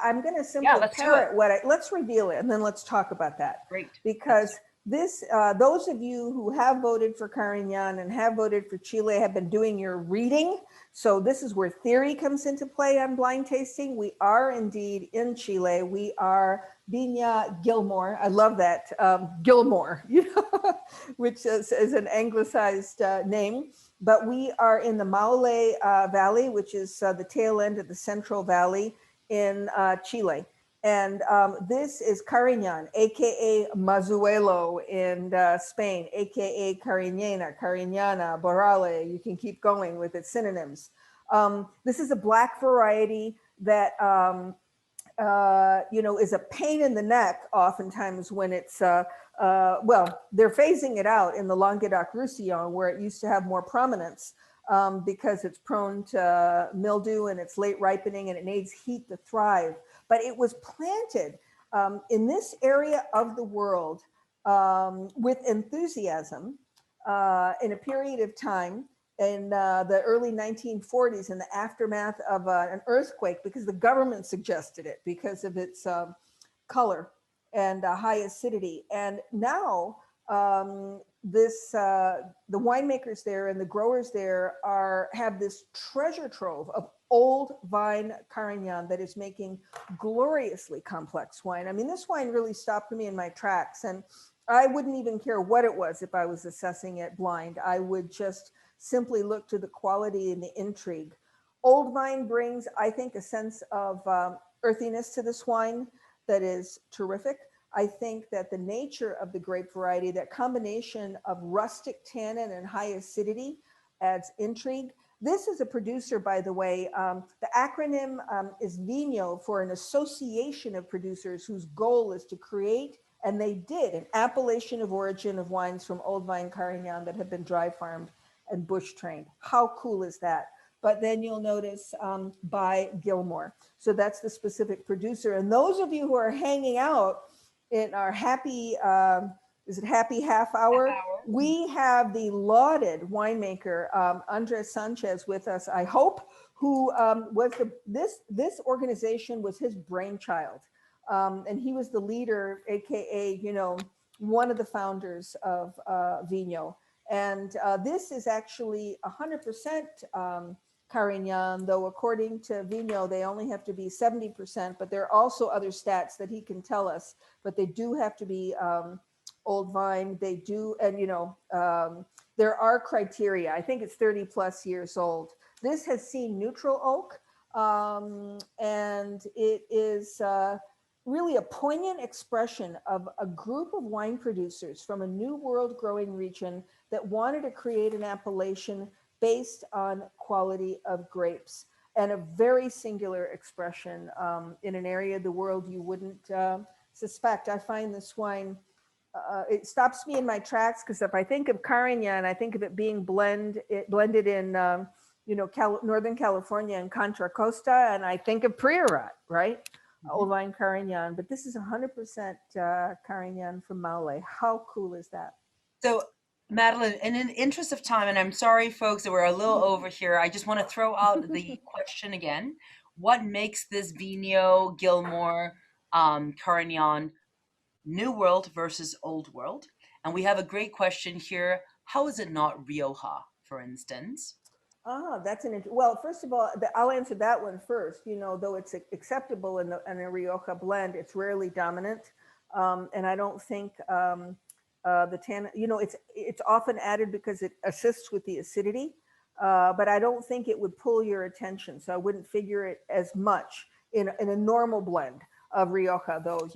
I'm going to simply parrot let's reveal it and then let's talk about that. Great. Because this, those of you who have voted for Carignan and have voted for Chile have been doing your reading. So this is where theory comes into play on blind tasting. We are indeed in Chile. We are Viña Gilmore. I love that, Gilmore, which is an anglicized name. But we are in the Maule Valley, which is the tail end of the Central Valley in Chile. And this is Carignan, aka Mazuelo in Spain, aka Carignana, Carignana, Borale. You can keep going with its synonyms. This is a black variety that is a pain in the neck oftentimes when it's, well, they're phasing it out in the Languedoc-Roussillon, where it used to have more prominence, because it's prone to mildew and it's late ripening and it needs heat to thrive. But it was planted in this area of the world with enthusiasm in a period of time in the early 1940s, in the aftermath of an earthquake, because the government suggested it because of its color and high acidity. And now the winemakers there and the growers there have this treasure trove of old vine Carignan that is making gloriously complex wine. I mean, this wine really stopped me in my tracks, and I wouldn't even care what it was if I was assessing it blind. I would just simply look to the quality and the intrigue. Old vine brings, I think, a sense of earthiness to this wine that is terrific. I think that the nature of the grape variety, that combination of rustic tannin and high acidity, adds intrigue. This is a producer, by the way. The acronym is Vino, for an association of producers whose goal is to create, and they did, an appellation of origin of wines from old vine Carignan that have been dry farmed and bush trained. How cool is that? But then you'll notice by Gilmore. So that's the specific producer. And those of you who are hanging out in our happy, is it happy half hour? We have the lauded winemaker, Andres Sanchez, with us, I hope, who was this organization was his brainchild. And he was the leader, AKA, one of the founders of Vino. And this is actually 100% Carignan, though according to Vino, they only have to be 70%, but there are also other stats that he can tell us, but they do have to be old vine. They do, and there are criteria. I think it's 30 plus years old. This has seen neutral oak, and it is really a poignant expression of a group of wine producers from a new world growing region that wanted to create an appellation based on quality of grapes. and a very singular expression in an area of the world you wouldn't suspect. I find this wine, it stops me in my tracks, because if I think of Carignan, I think of it being blended in, Northern California and Contra Costa, and I think of Priorat, right? Old Vine Carignan, but this is 100% Carignan from Maule. How cool is that? So, Madeline, in an interest of time, and I'm sorry, folks, that we're a little over here, I just want to throw out the question again. What makes this Vino Gilmore Carignan New World versus Old World? And we have a great question here. How is it not Rioja, for instance? That's well, first of all, I'll answer that one first. Though it's acceptable in a Rioja blend, it's rarely dominant. And I don't think the tannin, it's often added because it assists with the acidity, but I don't think it would pull your attention. So I wouldn't figure it as much in a normal blend of Rioja, though,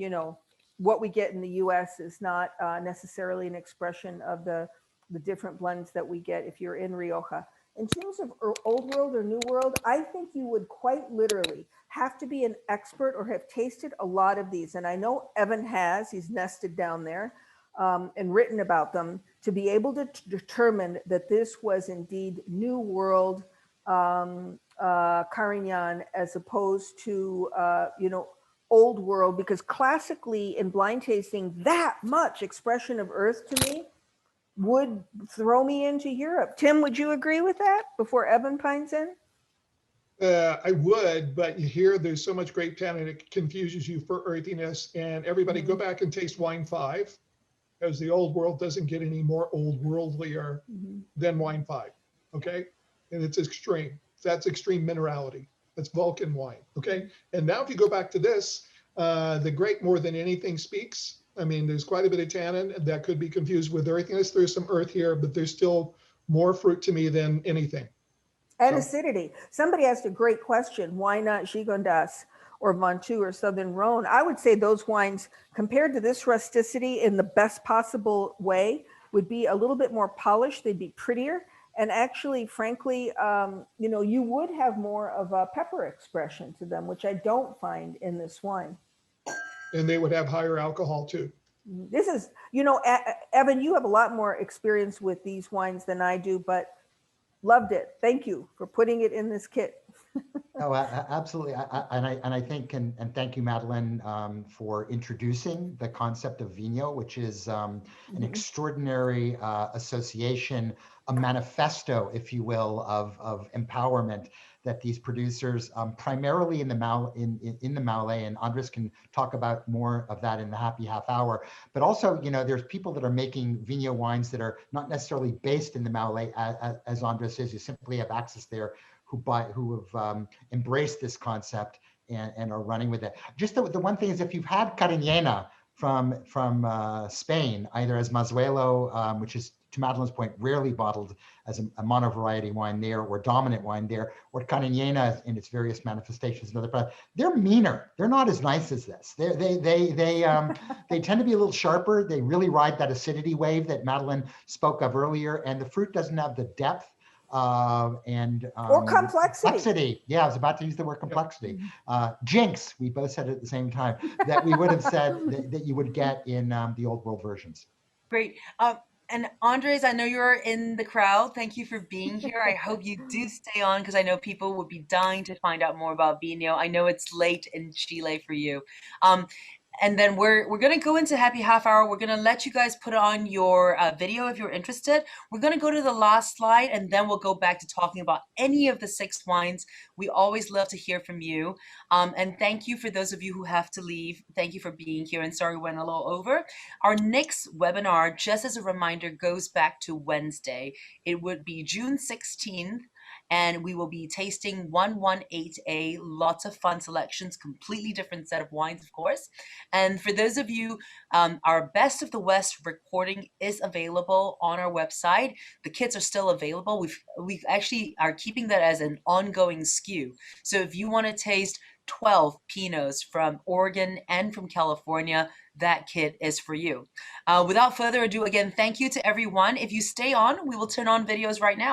what we get in the US is not necessarily an expression of the different blends that we get if you're in Rioja. In terms of Old World or New World, I think you would quite literally have to be an expert or have tasted a lot of these. And I know Evan has, he's nested down there and written about them, to be able to determine that this was indeed New World Carignan as opposed to, Old World, because classically in blind tasting, that much expression of earth to me would throw me into Europe. Tim, would you agree with that before Evan pines in? I would, but you hear there's so much grape tannin, it confuses you for earthiness. And everybody go back and taste wine 5, because the Old World doesn't get any more old worldlier than wine 5. Okay. And it's extreme. That's extreme minerality. That's Vulcan wine. Okay. And now if you go back to this, the grape more than anything speaks. I mean, there's quite a bit of tannin that could be confused with earthiness. There's some earth here, but there's still more fruit to me than anything. And acidity. Somebody asked a great question. Why not Gigondas or Ventoux or Southern Rhone? I would say those wines, compared to this rusticity in the best possible way, would be a little bit more polished. They'd be prettier. And actually, frankly, you would have more of a pepper expression to them, which I don't find in this wine. And they would have higher alcohol too. This is, Evan, you have a lot more experience with these wines than I do, but loved it. Thank you for putting it in this kit. Oh, absolutely. I think, and thank you, Madeline, for introducing the concept of vino, which is an extraordinary association, a manifesto, if you will, of empowerment that these producers, primarily in the Maule, and Andres can talk about more of that in the happy half hour. But also, there's people that are making vino wines that are not necessarily based in the Maule, as Andres says. You simply have access there, who have embraced this concept and are running with it. Just the one thing is, if you've had Cariñena from Spain, either as Mazuelo, which is, to Madeline's point, rarely bottled as a mono-variety wine there, or dominant wine there, or Cariñena in its various manifestations, another product, they're meaner. They're not as nice as this. They tend to be a little sharper. They really ride that acidity wave that Madeline spoke of earlier, and the fruit doesn't have the depth or complexity. Yeah, I was about to use the word complexity. Jinx, we both said it at the same time, that we would have said that you would get in the Old World versions. Great. And Andres, I know you're in the crowd. Thank you for being here. I hope you do stay on, because I know people would be dying to find out more about Vino. I know it's late in Chile for you. And then we're going to go into happy half hour. We're going to let you guys put on your video if you're interested. We're going to go to the last slide, and then we'll go back to talking about any of the 6 wines. We always love to hear from you. And thank you for those of you who have to leave. Thank you for being here. And sorry, we went a little over. Our next webinar, just as a reminder, goes back to Wednesday. It would be June 16th. And we will be tasting 118A, lots of fun selections, completely different set of wines, of course. And for those of you, our Best of the West recording is available on our website. The kits are still available. We've actually are keeping that as an ongoing SKU. So if you want to taste 12 Pinots from Oregon and from California, that kit is for you. Without further ado, again, thank you to everyone. If you stay on, we will turn on videos right now.